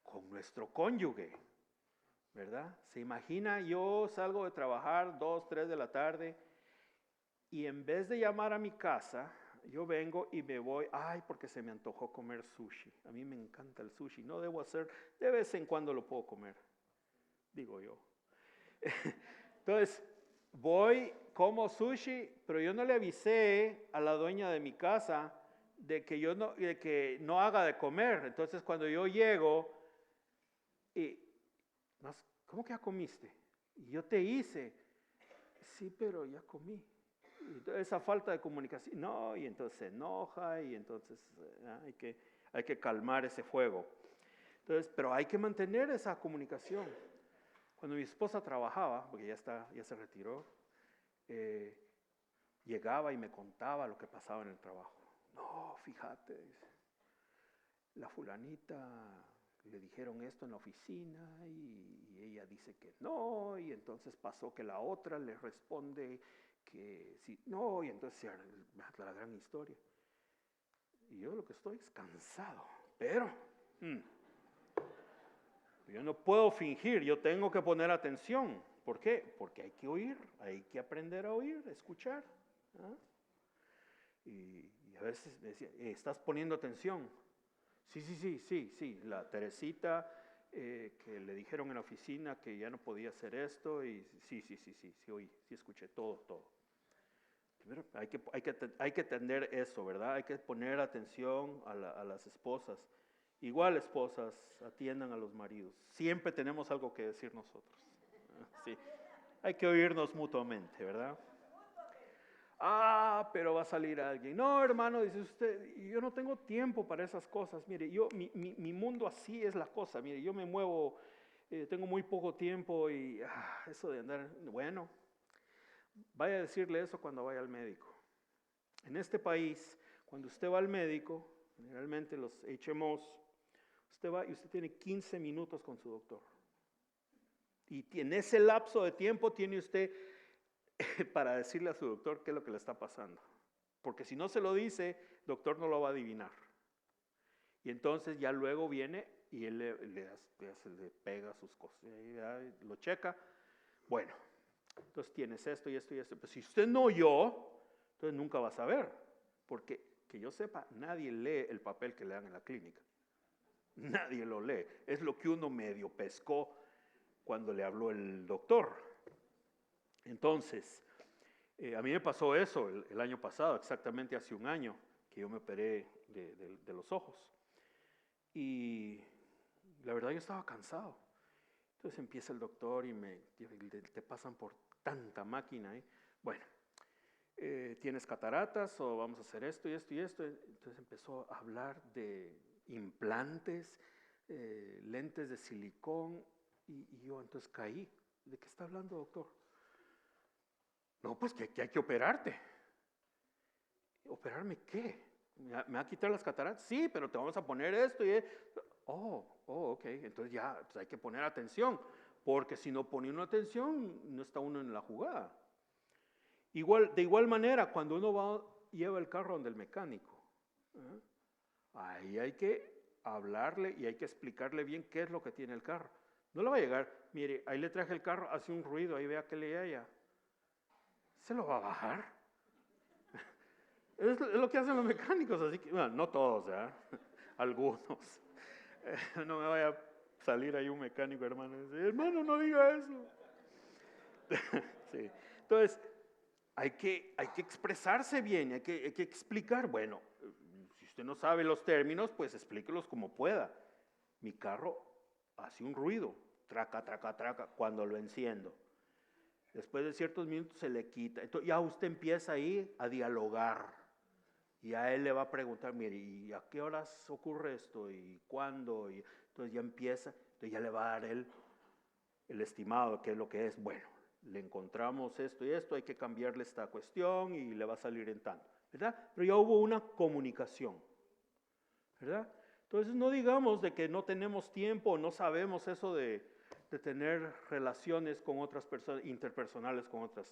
con nuestro cónyuge, ¿verdad? Se imagina, yo salgo de trabajar 2, 3 de la tarde y en vez de llamar a mi casa, yo vengo y me voy, porque se me antojó comer sushi. A mí me encanta el sushi, no debo hacer, de vez en cuando lo puedo comer, digo yo. Entonces, voy, como sushi, pero yo no le avisé a la dueña de mi casa de que no haga de comer. Entonces, cuando yo llego, ¿cómo que ya comiste? Y yo te hice. Sí, pero ya comí. Esa falta de comunicación, no, y entonces se enoja y entonces hay que calmar ese fuego. Entonces, pero hay que mantener esa comunicación. Cuando mi esposa trabajaba, porque ya se retiró, llegaba y me contaba lo que pasaba en el trabajo. No, fíjate, la fulanita le dijeron esto en la oficina y ella dice que no, y entonces pasó que la otra le responde que sí, no, y entonces la gran historia. Y yo lo que estoy es cansado, pero yo no puedo fingir, yo tengo que poner atención. ¿Por qué? Porque hay que oír, hay que aprender a oír, a escuchar. ¿Ah? Y a veces decía, ¿estás poniendo atención? Sí, la Teresita que le dijeron en la oficina que ya no podía hacer esto y sí, oí, sí escuché todo. Primero, hay que atender eso, ¿verdad? Hay que poner atención a las esposas. Igual esposas, atiendan a los maridos. Siempre tenemos algo que decir nosotros. Sí, hay que oírnos mutuamente, ¿verdad? Pero va a salir alguien. No, hermano, dice usted, yo no tengo tiempo para esas cosas. Mire, mi mundo así es la cosa. Mire, yo me muevo, tengo muy poco tiempo y eso de andar, bueno, vaya a decirle eso cuando vaya al médico. En este país, cuando usted va al médico, generalmente los HMOs, usted va y usted tiene 15 minutos con su doctor. Y en ese lapso de tiempo tiene usted para decirle a su doctor qué es lo que le está pasando. Porque si no se lo dice, el doctor no lo va a adivinar. Y entonces ya luego viene y él le pega sus cosas, y lo checa. Bueno, entonces tienes esto y esto y esto. Pero si usted no oyó, entonces nunca va a saber. Porque, que yo sepa, nadie lee el papel que le dan en la clínica. Nadie lo lee. Es lo que uno medio pescó cuando le habló el doctor. Entonces, a mí me pasó eso el año pasado, exactamente hace un año, que yo me operé de los ojos. Y la verdad yo estaba cansado. Entonces empieza el doctor y te pasan por tanta máquina. Bueno, ¿tienes cataratas o vamos a hacer esto y esto y esto? Entonces empezó a hablar de implantes, lentes de silicón, y yo entonces caí. ¿De qué está hablando, doctor? No, pues que hay que operarte. ¿Operarme qué? ¿Me va a quitar las cataratas? Sí, pero te vamos a poner esto y esto. Ok, entonces ya pues hay que poner atención, porque si no pone uno atención, no está uno en la jugada. De igual manera, cuando uno lleva el carro donde el mecánico, ahí hay que hablarle y hay que explicarle bien qué es lo que tiene el carro. No le va a llegar, mire, ahí le traje el carro, hace un ruido, ahí vea que le haya. ¿Se lo va a bajar? Es lo que hacen los mecánicos, así que, bueno, no todos, algunos. No me vaya a salir ahí un mecánico, hermano, y dice, hermano, no diga eso. Sí. Entonces, hay que expresarse bien, hay que explicar. Bueno, si usted no sabe los términos, pues explíquelos como pueda. Mi carro hace un ruido, traca, cuando lo enciendo. Después de ciertos minutos se le quita. Entonces ya usted empieza ahí a dialogar. Y a él le va a preguntar, mire, ¿y a qué horas ocurre esto? ¿Y cuándo? Y entonces ya empieza, entonces ya le va a dar el estimado, qué es lo que es. Bueno, le encontramos esto y esto, hay que cambiarle esta cuestión y le va a salir en tanto, ¿verdad? Pero ya hubo una comunicación, ¿verdad? Entonces no digamos de que no tenemos tiempo, no sabemos eso de tener relaciones con otras personas, interpersonales con otras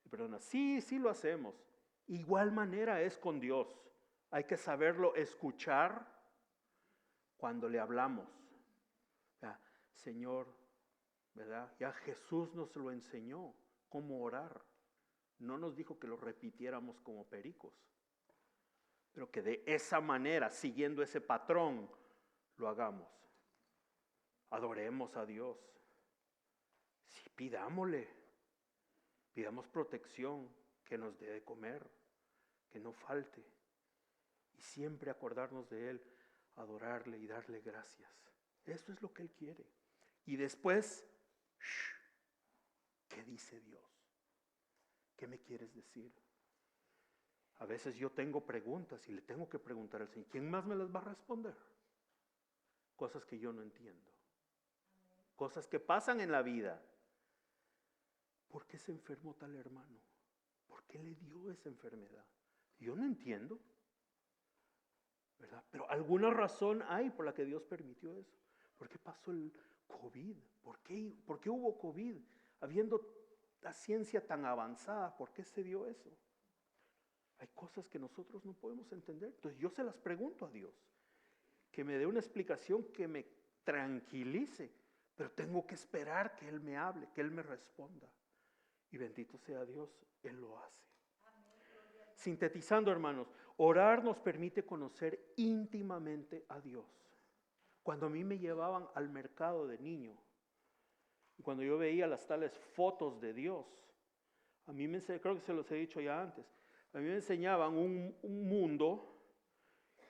personas. Sí, sí lo hacemos. Igual manera es con Dios. Hay que saberlo escuchar cuando le hablamos. Ya, Señor, ¿verdad? Ya Jesús nos lo enseñó, cómo orar. No nos dijo que lo repitiéramos como pericos, pero que de esa manera, siguiendo ese patrón, lo hagamos. Adoremos a Dios. Sí, pidámosle. Pidamos protección, que nos dé de comer, que no falte. Y siempre acordarnos de Él, adorarle y darle gracias. Eso es lo que Él quiere. Y después, ¿qué dice Dios? ¿Qué me quieres decir? A veces yo tengo preguntas y le tengo que preguntar al Señor. ¿Quién más me las va a responder? Cosas que yo no entiendo. Cosas que pasan en la vida. ¿Por qué se enfermó tal hermano? ¿Por qué le dio esa enfermedad? Yo no entiendo, ¿verdad? Pero alguna razón hay por la que Dios permitió eso. ¿Por qué pasó el COVID? ¿Por qué hubo COVID? Habiendo la ciencia tan avanzada, ¿por qué se dio eso? Hay cosas que nosotros no podemos entender. Entonces yo se las pregunto a Dios. Que me dé una explicación que me tranquilice. Pero tengo que esperar que Él me hable, que Él me responda. Y bendito sea Dios, Él lo hace. Sintetizando, hermanos, orar nos permite conocer íntimamente a Dios. Cuando a mí me llevaban al mercado de niño, y cuando yo veía las tales fotos de Dios, a mí creo que se los he dicho ya antes, a mí me enseñaban un mundo,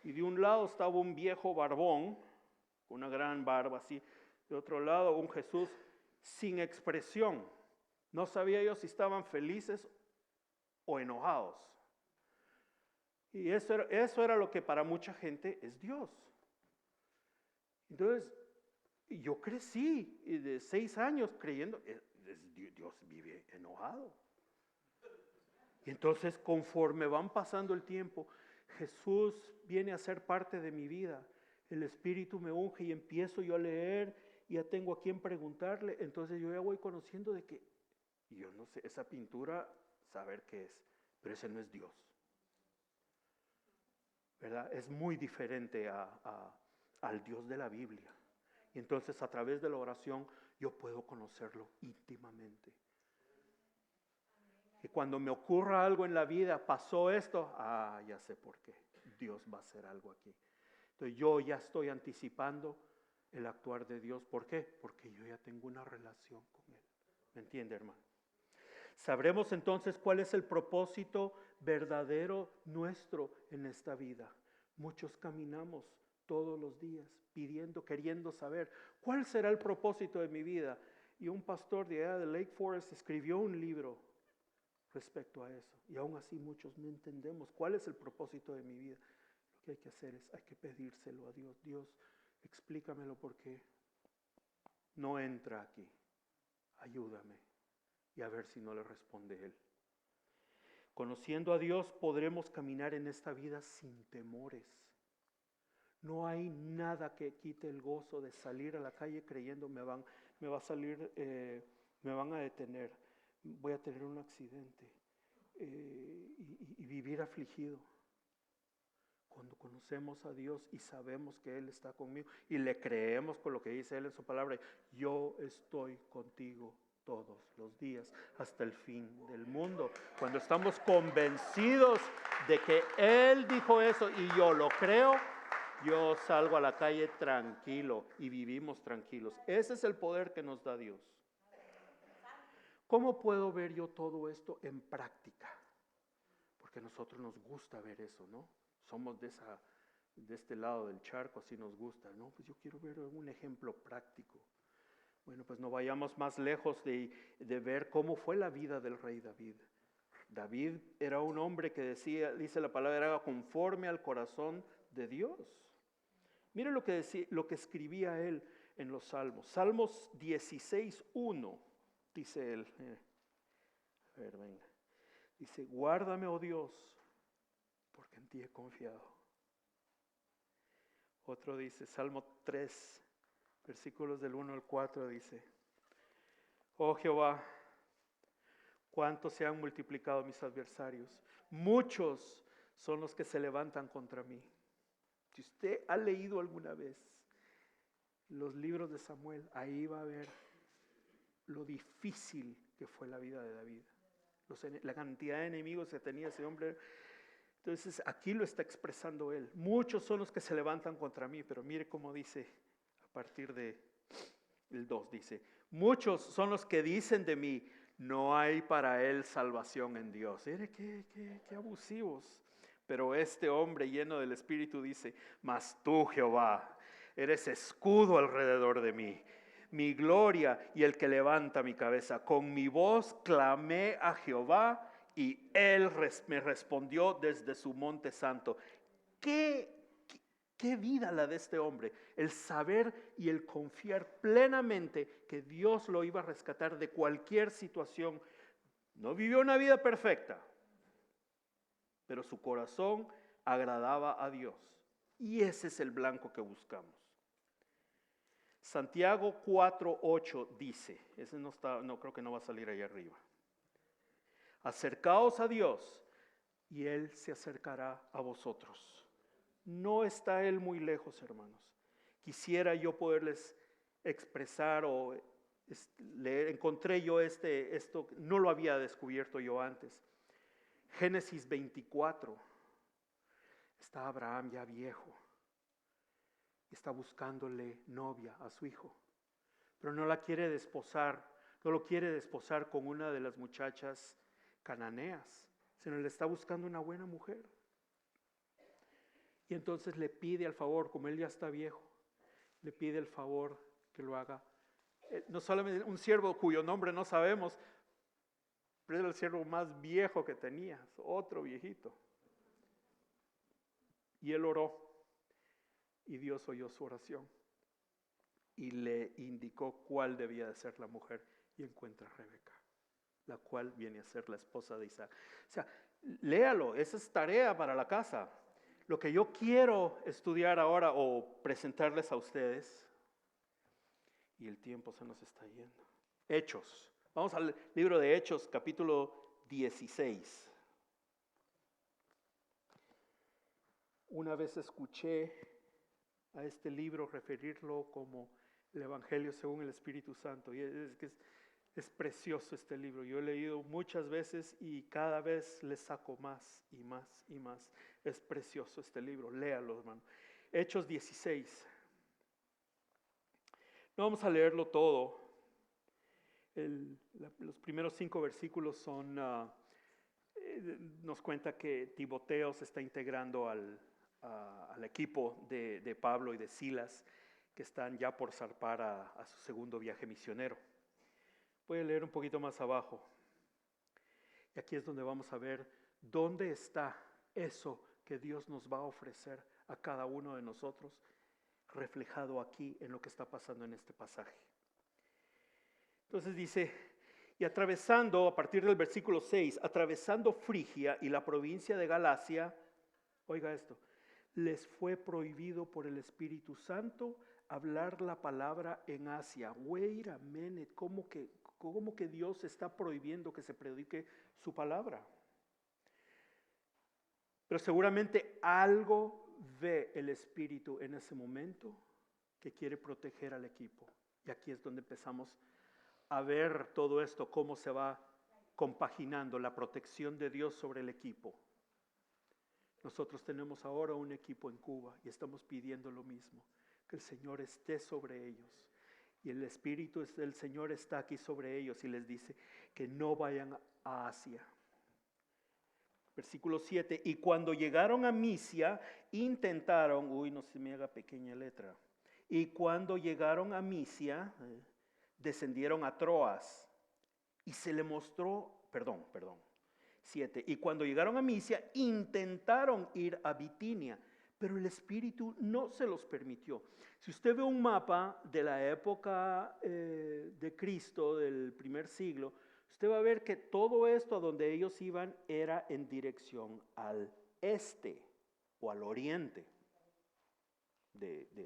y de un lado estaba un viejo barbón, con una gran barba así, de otro lado un Jesús sin expresión. No sabía yo si estaban felices o enojados. Y eso era lo que para mucha gente es Dios. Entonces, yo crecí de 6 años creyendo, Dios vive enojado. Y entonces, conforme van pasando el tiempo, Jesús viene a ser parte de mi vida. El Espíritu me unge y empiezo yo a leer, y ya tengo a quien preguntarle. Entonces yo ya voy conociendo de que, yo no sé, esa pintura, saber qué es, pero ese no es Dios. ¿Verdad? Es muy diferente al Dios de la Biblia. Y entonces a través de la oración yo puedo conocerlo íntimamente. Y cuando me ocurra algo en la vida, pasó esto, ya sé por qué. Dios va a hacer algo aquí. Entonces yo ya estoy anticipando el actuar de Dios. ¿Por qué? Porque yo ya tengo una relación con Él. ¿Me entiende, hermano? Sabremos entonces cuál es el propósito verdadero nuestro en esta vida. Muchos caminamos todos los días pidiendo, queriendo saber cuál será el propósito de mi vida. Y un pastor de allá de Lake Forest escribió un libro respecto a eso. Y aún así muchos no entendemos cuál es el propósito de mi vida. Lo que hay que hacer es, hay que pedírselo a Dios. Dios, explícamelo porque no entra aquí. Ayúdame. Y a ver si no le responde Él. Conociendo a Dios podremos caminar en esta vida sin temores. No hay nada que quite el gozo de salir a la calle creyendo me van a detener, voy a tener un accidente y vivir afligido. Cuando conocemos a Dios y sabemos que Él está conmigo y le creemos con lo que dice Él en su palabra, yo estoy contigo todos los días hasta el fin del mundo. Cuando estamos convencidos de que Él dijo eso y yo lo creo, yo salgo a la calle tranquilo y vivimos tranquilos. Ese es el poder que nos da Dios. ¿Cómo puedo ver yo todo esto en práctica? Porque a nosotros nos gusta ver eso, ¿no? Somos de este lado del charco, así nos gusta, ¿no? Pues yo quiero ver un ejemplo práctico. Bueno, pues no vayamos más lejos de ver cómo fue la vida del rey David. David era un hombre que dice la palabra, era conforme al corazón de Dios. Mire lo que escribía él en los Salmos. Salmos 16:1, dice él. A ver, venga. Dice, guárdame, oh Dios, porque en ti he confiado. Otro dice, Salmo 3, versículos del 1 al 4, dice, oh Jehová, cuánto se han multiplicado mis adversarios. Muchos son los que se levantan contra mí. Si usted ha leído alguna vez los libros de Samuel, ahí va a ver lo difícil que fue la vida de David. La cantidad de enemigos que tenía ese hombre. Entonces aquí lo está expresando él. Muchos son los que se levantan contra mí, pero mire cómo dice a partir del 2, dice, muchos son los que dicen de mí, no hay para él salvación en Dios. Mire qué abusivos. Pero este hombre lleno del Espíritu dice, mas tú, Jehová, eres escudo alrededor de mí, mi gloria y el que levanta mi cabeza. Con mi voz clamé a Jehová y él me respondió desde su monte santo. ¿Qué vida la de este hombre? El saber y el confiar plenamente que Dios lo iba a rescatar de cualquier situación. No vivió una vida perfecta, pero su corazón agradaba a Dios. Y ese es el blanco que buscamos. Santiago 4:8 dice, ese no creo que no va a salir ahí arriba. Acercaos a Dios y Él se acercará a vosotros. No está Él muy lejos, hermanos. Quisiera yo poderles expresar o leer, encontré yo esto, no lo había descubierto yo antes. Génesis 24, está Abraham ya viejo, está buscándole novia a su hijo, pero no la quiere desposar, no lo quiere desposar con una de las muchachas cananeas, sino le está buscando una buena mujer. Y entonces le pide al favor, como él ya está viejo, le pide el favor que lo haga, no solamente un siervo cuyo nombre no sabemos, pero era el siervo más viejo que tenía, otro viejito. Y él oró, y Dios oyó su oración, y le indicó cuál debía de ser la mujer, y encuentra a Rebeca, la cual viene a ser la esposa de Isaac. O sea, léalo, esa es tarea para la casa. Lo que yo quiero estudiar ahora o presentarles a ustedes, y el tiempo se nos está yendo. Hechos. Vamos al libro de Hechos, capítulo 16. Una vez escuché a este libro referirlo como el Evangelio según el Espíritu Santo. Y es precioso este libro. Yo he leído muchas veces y cada vez le saco más y más y más. Es precioso este libro. Léalo, hermano. Hechos 16. No vamos a leerlo todo. Los primeros 5 versículos son, nos cuenta que Timoteo se está integrando al equipo de Pablo y de Silas, que están ya por zarpar a su segundo viaje misionero. Voy a leer un poquito más abajo. Y aquí es donde vamos a ver dónde está eso que Dios nos va a ofrecer a cada uno de nosotros, reflejado aquí en lo que está pasando en este pasaje. Entonces dice, y atravesando, a partir del versículo 6, atravesando Frigia y la provincia de Galacia, oiga esto, les fue prohibido por el Espíritu Santo hablar la palabra en Asia. Wait a minute, ¿cómo que Dios está prohibiendo que se predique su palabra? Pero seguramente algo ve el Espíritu en ese momento que quiere proteger al equipo. Y aquí es donde empezamos a ver todo esto, cómo se va compaginando la protección de Dios sobre el equipo. Nosotros tenemos ahora un equipo en Cuba y estamos pidiendo lo mismo, que el Señor esté sobre ellos. Y el Espíritu del Señor está aquí sobre ellos y les dice que no vayan a Asia. Versículo 7, y cuando llegaron a Misia, intentaron, no se me haga pequeña letra, y cuando llegaron a Misia, descendieron a Troas y se le mostró, 7. Y cuando llegaron a Misia, intentaron ir a Bitinia, pero el Espíritu no se los permitió. Si usted ve un mapa de la época de Cristo, del primer siglo, usted va a ver que todo esto a donde ellos iban era en dirección al este o al oriente,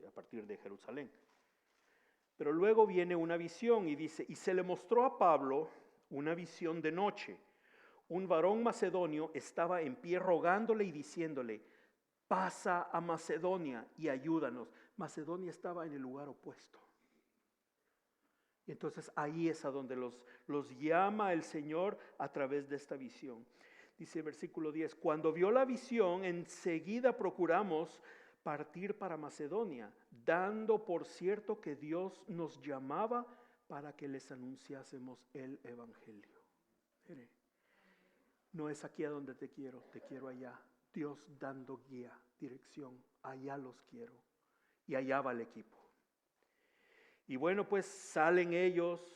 a partir de Jerusalén. Pero luego viene una visión y dice, y se le mostró a Pablo una visión de noche. Un varón macedonio estaba en pie rogándole y diciéndole, pasa a Macedonia y ayúdanos. Macedonia estaba en el lugar opuesto. Y entonces ahí es a donde los llama el Señor a través de esta visión. Dice versículo 10, cuando vio la visión, enseguida procuramos partir para Macedonia, dando por cierto que Dios nos llamaba para que les anunciásemos el Evangelio. Mire, no es aquí a donde te quiero allá. Dios dando guía, dirección, allá los quiero. Y allá va el equipo. Y bueno, pues salen ellos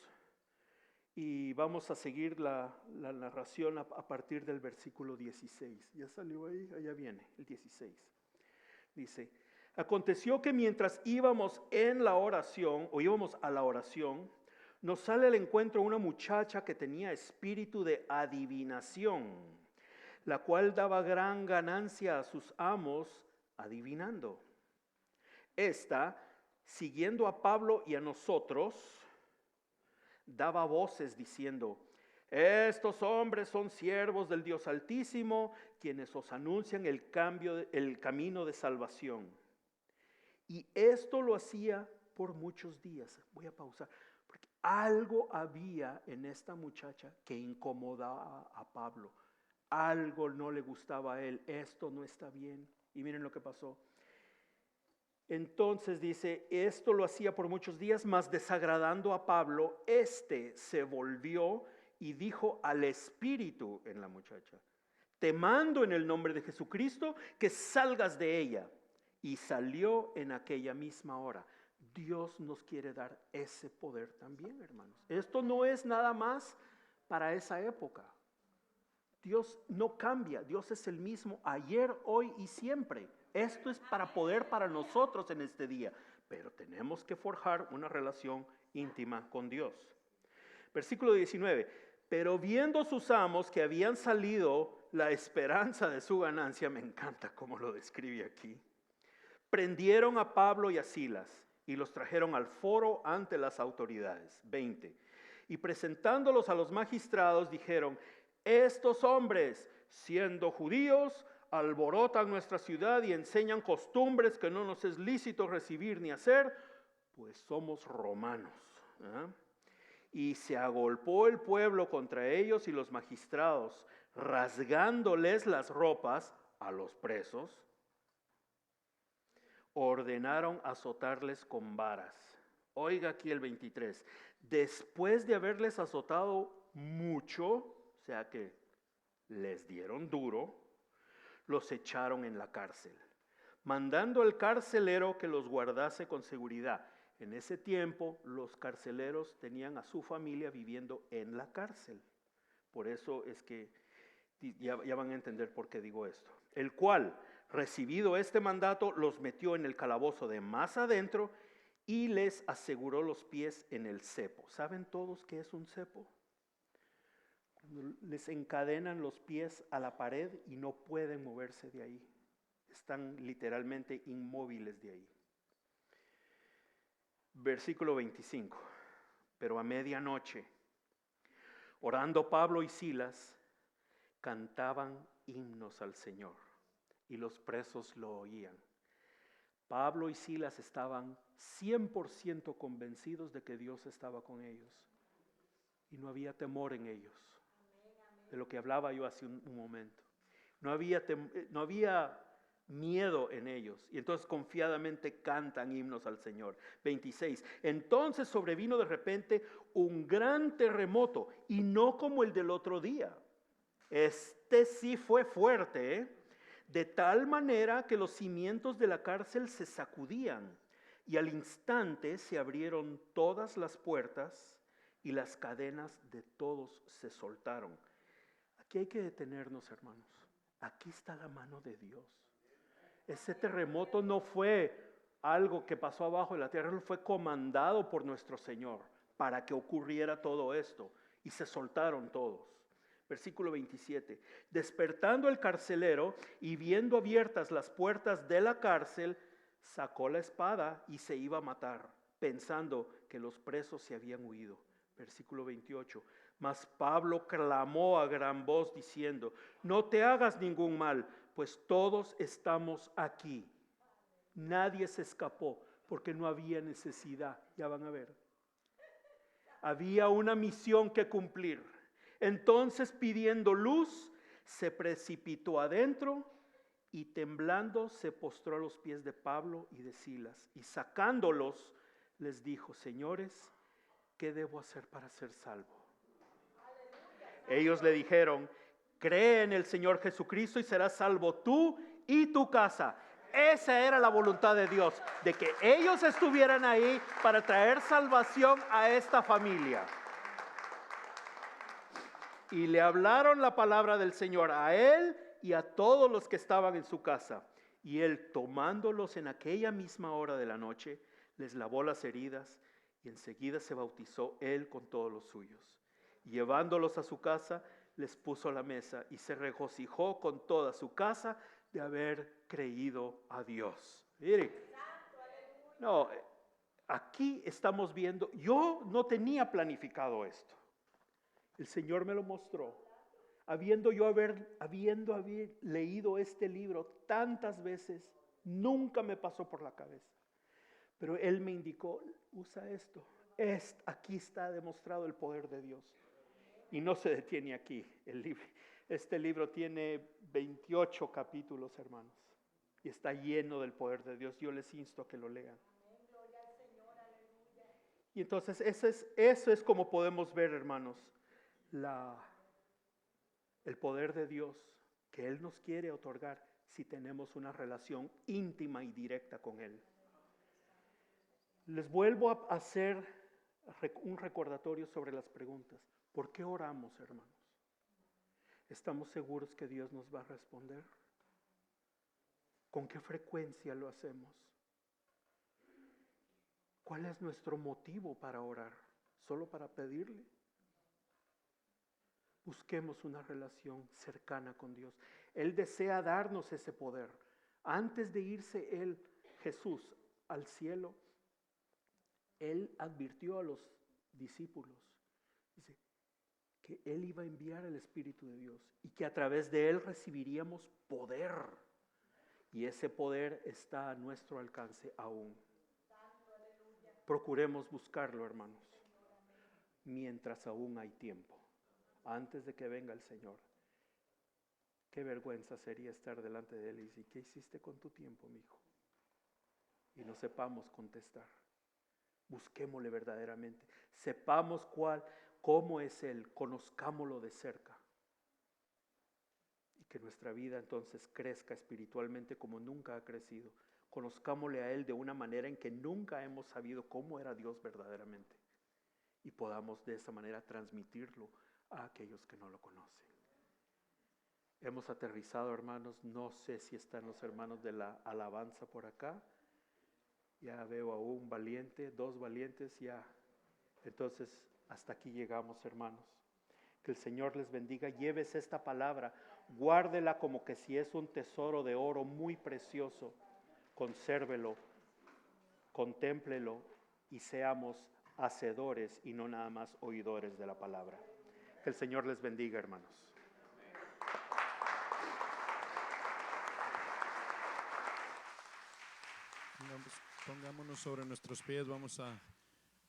y vamos a seguir la narración a partir del versículo 16. Ya salió ahí, allá viene, el 16. Dice, aconteció que mientras íbamos en la oración, o íbamos a la oración, nos sale al encuentro una muchacha que tenía espíritu de adivinación, la cual daba gran ganancia a sus amos adivinando. Esta, siguiendo a Pablo y a nosotros, daba voces diciendo, estos hombres son siervos del Dios Altísimo, quienes os anuncian el camino de salvación. Y esto lo hacía por muchos días. Voy a pausar, porque algo había en esta muchacha que incomodaba a Pablo. Algo no le gustaba a él, esto no está bien. Y miren lo que pasó. Entonces dice, esto lo hacía por muchos días, mas desagradando a Pablo, se volvió y dijo al espíritu en la muchacha, te mando en el nombre de Jesucristo que salgas de ella. Y salió en aquella misma hora. Dios nos quiere dar ese poder también, hermanos. Esto no es nada más para esa época. Dios no cambia, Dios es el mismo ayer, hoy y siempre. Esto es para poder para nosotros en este día, pero tenemos que forjar una relación íntima con Dios. Versículo 19, pero viendo sus amos que habían salido la esperanza de su ganancia, me encanta cómo lo describe aquí, prendieron a Pablo y a Silas y los trajeron al foro ante las autoridades. 20, y presentándolos a los magistrados dijeron, estos hombres, siendo judíos, alborotan nuestra ciudad y enseñan costumbres que no nos es lícito recibir ni hacer, pues somos romanos. Y se agolpó el pueblo contra ellos y los magistrados, rasgándoles las ropas a los presos, ordenaron azotarles con varas. Oiga aquí el 23. Después de haberles azotado mucho, o sea que les dieron duro, los echaron en la cárcel, mandando al carcelero que los guardase con seguridad. En ese tiempo los carceleros tenían a su familia viviendo en la cárcel. Por eso es que ya van a entender por qué digo esto. El cual, recibido este mandato, los metió en el calabozo de más adentro y les aseguró los pies en el cepo. ¿Saben todos qué es un cepo? Cuando les encadenan los pies a la pared y no pueden moverse de ahí. Están literalmente inmóviles de ahí. Versículo 25. Pero a medianoche, orando Pablo y Silas, cantaban himnos al Señor y los presos lo oían. Pablo y Silas estaban 100% convencidos de que Dios estaba con ellos y no había temor en ellos. De lo que hablaba yo hace un momento. No había miedo en ellos. Y entonces confiadamente cantan himnos al Señor. 26. Entonces sobrevino de repente un gran terremoto, y no como el del otro día. Este sí fue fuerte, de tal manera que los cimientos de la cárcel se sacudían. Y al instante se abrieron todas las puertas y las cadenas de todos se soltaron. Aquí hay que detenernos, hermanos. Aquí está la mano de Dios. Ese terremoto no fue algo que pasó abajo de la tierra, fue comandado por nuestro Señor para que ocurriera todo esto. Y se soltaron todos. Versículo 27. Despertando el carcelero y viendo abiertas las puertas de la cárcel, sacó la espada y se iba a matar, pensando que los presos se habían huido. Versículo 28. Mas Pablo clamó a gran voz diciendo: no te hagas ningún mal, pues todos estamos aquí. Nadie se escapó porque no había necesidad. Ya van a ver. Había una misión que cumplir. Entonces, pidiendo luz, se precipitó adentro y temblando se postró a los pies de Pablo y de Silas. Y sacándolos, les dijo: señores, ¿qué debo hacer para ser salvo? Ellos le dijeron: cree en el Señor Jesucristo y serás salvo tú y tu casa. Esa era la voluntad de Dios, de que ellos estuvieran ahí para traer salvación a esta familia. Y le hablaron la palabra del Señor a él y a todos los que estaban en su casa. Y él, tomándolos en aquella misma hora de la noche, les lavó las heridas y enseguida se bautizó él con todos los suyos. Y llevándolos a su casa, les puso la mesa y se regocijó con toda su casa de haber creído a Dios. Miren, no, aquí estamos viendo, yo no tenía planificado esto. El Señor me lo mostró. Habiendo leído este libro tantas veces, nunca me pasó por la cabeza. Pero Él me indicó: usa esto. Aquí está demostrado el poder de Dios. Y no se detiene aquí. Este libro tiene 28 capítulos, hermanos. Y está lleno del poder de Dios. Yo les insto a que lo lean. Y entonces eso es como podemos ver, hermanos, el poder de Dios que Él nos quiere otorgar si tenemos una relación íntima y directa con Él. Les vuelvo a hacer un recordatorio sobre las preguntas. ¿Por qué oramos, hermanos? ¿Estamos seguros que Dios nos va a responder? ¿Con qué frecuencia lo hacemos? ¿Cuál es nuestro motivo para orar? ¿Solo para pedirle? Busquemos una relación cercana con Dios. Él desea darnos ese poder. Antes de irse Jesús, al cielo, Él advirtió a los discípulos, dice, que Él iba a enviar el Espíritu de Dios y que a través de Él recibiríamos poder. Y ese poder está a nuestro alcance aún. Procuremos buscarlo, hermanos, mientras aún hay tiempo. Antes de que venga el Señor. Qué vergüenza sería estar delante de Él y decir: ¿qué hiciste con tu tiempo, mi hijo? Y no sepamos contestar. Busquémosle verdaderamente. Sepamos cómo es Él. Conozcámoslo de cerca. Y que nuestra vida entonces crezca espiritualmente como nunca ha crecido. Conozcámosle a Él de una manera en que nunca hemos sabido cómo era Dios verdaderamente. Y podamos de esa manera transmitirlo a aquellos que no lo conocen. Hemos aterrizado, hermanos. No sé si están los hermanos de la alabanza por acá. Ya veo a un valiente, 2 valientes ya. Entonces, hasta aquí llegamos, hermanos. Que el Señor les bendiga. Llévese esta palabra, guárdela como que si es un tesoro de oro muy precioso. Consérvelo, contémplelo y seamos hacedores y no nada más oidores de la palabra. Que el Señor les bendiga, hermanos. Pongámonos sobre nuestros pies. Vamos a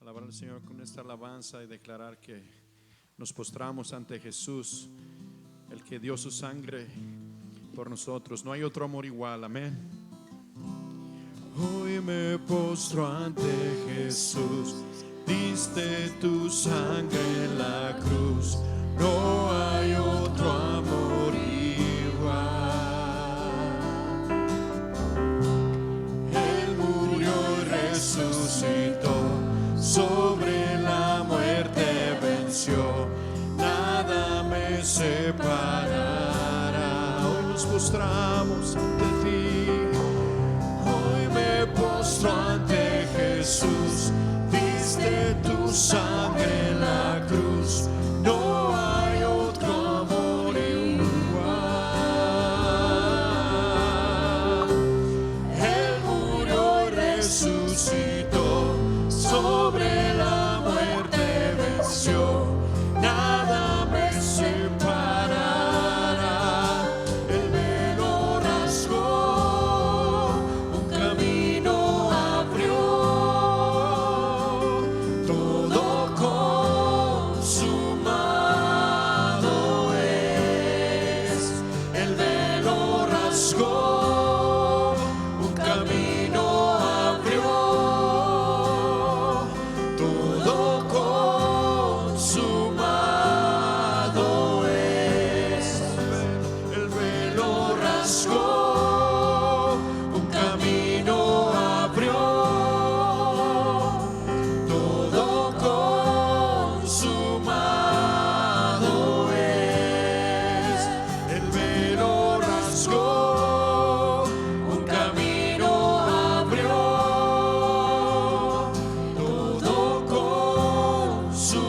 alabar al Señor con esta alabanza y declarar que nos postramos ante Jesús, el que dio su sangre por nosotros. No hay otro amor igual. Amén. Hoy me postro ante Jesús. Diste tu sangre en la cruz, no hay otro amor igual. Él murió y resucitó resucitó, sobre la muerte venció, nada me separará. El velo rasgó, un camino abrió, todo consumado es. El velo rasgó, un camino abrió, todo consumado es. El velo rasgó, un camino abrió, todo consumado es. El velo rasgó, un camino abrió, todo consumado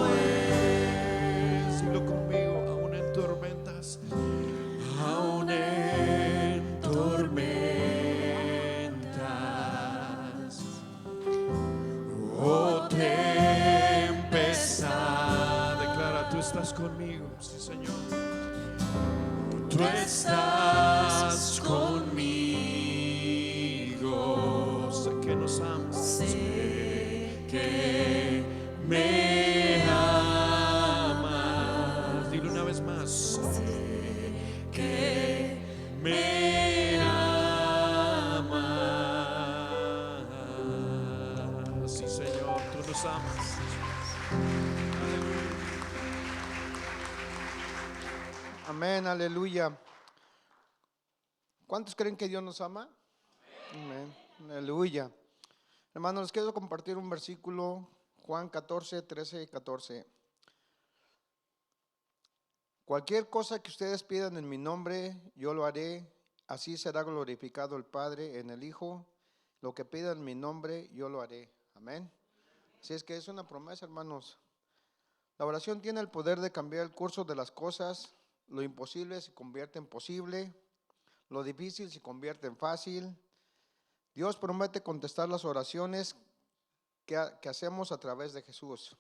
es. Dilo conmigo, aún en tormentas, aún en tormentas, oh tempestad. Declara, tú estás conmigo, sí, Señor. Tú estás conmigo. Sé que nos amas. Sé que me amas. Dile una vez más. Sé que me amas. Sí, Señor, tú nos amas. Amén, aleluya. ¿Cuántos creen que Dios nos ama? Amén, aleluya. Hermanos, les quiero compartir un versículo, Juan 14, 13 y 14. Cualquier cosa que ustedes pidan en mi nombre, yo lo haré. Así será glorificado el Padre en el Hijo. Lo que pidan en mi nombre, yo lo haré. Amén. Así es que es una promesa, hermanos. La oración tiene el poder de cambiar el curso de las cosas. Lo imposible se convierte en posible. Lo difícil se convierte en fácil. Dios promete contestar las oraciones que hacemos a través de Jesús,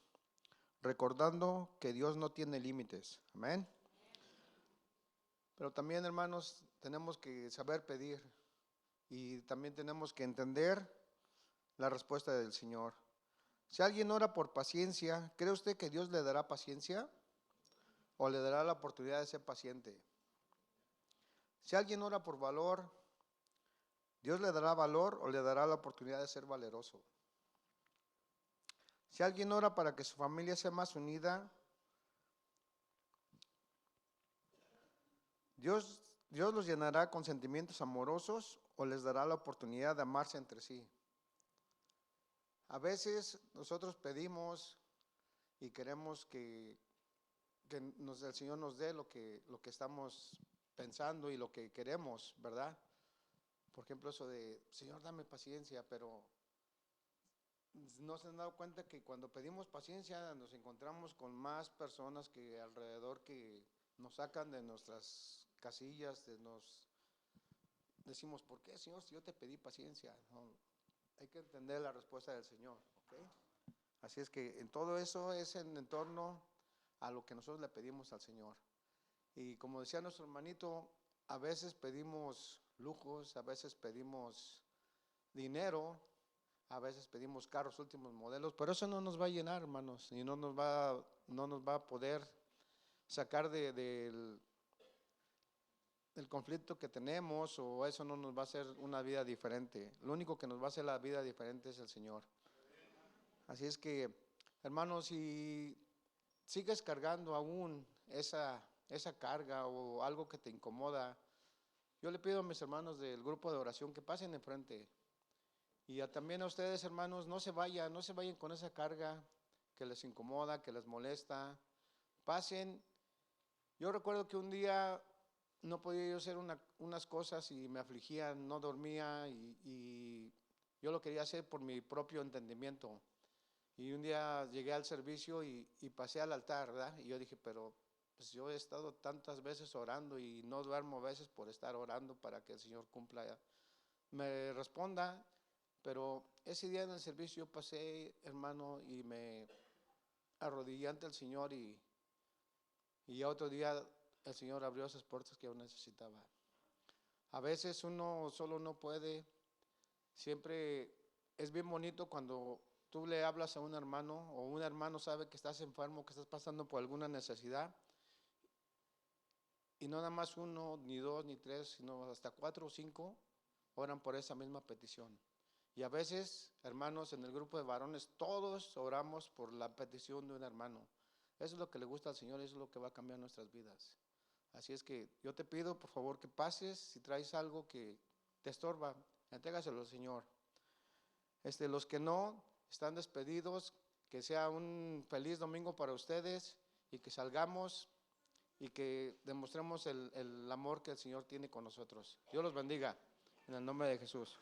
recordando que Dios no tiene límites. Amén. Pero también, hermanos, tenemos que saber pedir y también tenemos que entender la respuesta del Señor. Si alguien ora por paciencia, ¿cree usted que Dios le dará paciencia o le dará la oportunidad de ser paciente? Si alguien ora por valor, ¿Dios le dará valor o le dará la oportunidad de ser valeroso? Si alguien ora para que su familia sea más unida, Dios los llenará con sentimientos amorosos o les dará la oportunidad de amarse entre sí. A veces nosotros pedimos y queremos que el Señor nos dé lo que estamos pensando y lo que queremos, ¿verdad? Por ejemplo, eso de, Señor, dame paciencia, pero no se han dado cuenta que cuando pedimos paciencia nos encontramos con más personas que alrededor que nos sacan de nuestras casillas, decimos, ¿por qué, Señor, si yo te pedí paciencia? No, hay que entender la respuesta del Señor, ¿ok? Así es que en todo eso es en torno a lo que nosotros le pedimos al Señor. Y como decía nuestro hermanito, a veces pedimos lujos, a veces pedimos dinero, a veces pedimos carros últimos modelos, pero eso no nos va a llenar, hermanos, y no nos va a poder sacar del conflicto que tenemos, o eso no nos va a hacer una vida diferente. Lo único que nos va a hacer la vida diferente es el Señor. Así es que, hermanos, si sigues cargando aún esa carga o algo que te incomoda, yo le pido a mis hermanos del grupo de oración que pasen enfrente. Y también a ustedes, hermanos, no se vayan con esa carga que les incomoda, que les molesta. Pasen. Yo recuerdo que un día no podía yo hacer unas cosas y me afligían, no dormía y yo lo quería hacer por mi propio entendimiento. Y un día llegué al servicio y pasé al altar, ¿verdad? Y yo dije, pero pues yo he estado tantas veces orando y no duermo a veces por estar orando para que el Señor cumpla me responda, pero ese día en el servicio yo pasé, hermano, y me arrodillé ante el Señor y ya otro día el Señor abrió esas puertas que yo necesitaba. A veces uno solo no puede, siempre es bien bonito cuando tú le hablas a un hermano o un hermano sabe que estás enfermo, que estás pasando por alguna necesidad y no nada más uno, ni dos, ni tres, sino hasta 4 o 5 oran por esa misma petición. Y a veces, hermanos, en el grupo de varones, todos oramos por la petición de un hermano. Eso es lo que le gusta al Señor, eso es lo que va a cambiar nuestras vidas. Así es que yo te pido, por favor, que pases. Si traes algo que te estorba, entrégaselo al Señor. Los que no están despedidos, que sea un feliz domingo para ustedes y que salgamos y que demostremos el amor que el Señor tiene con nosotros. Dios los bendiga, en el nombre de Jesús.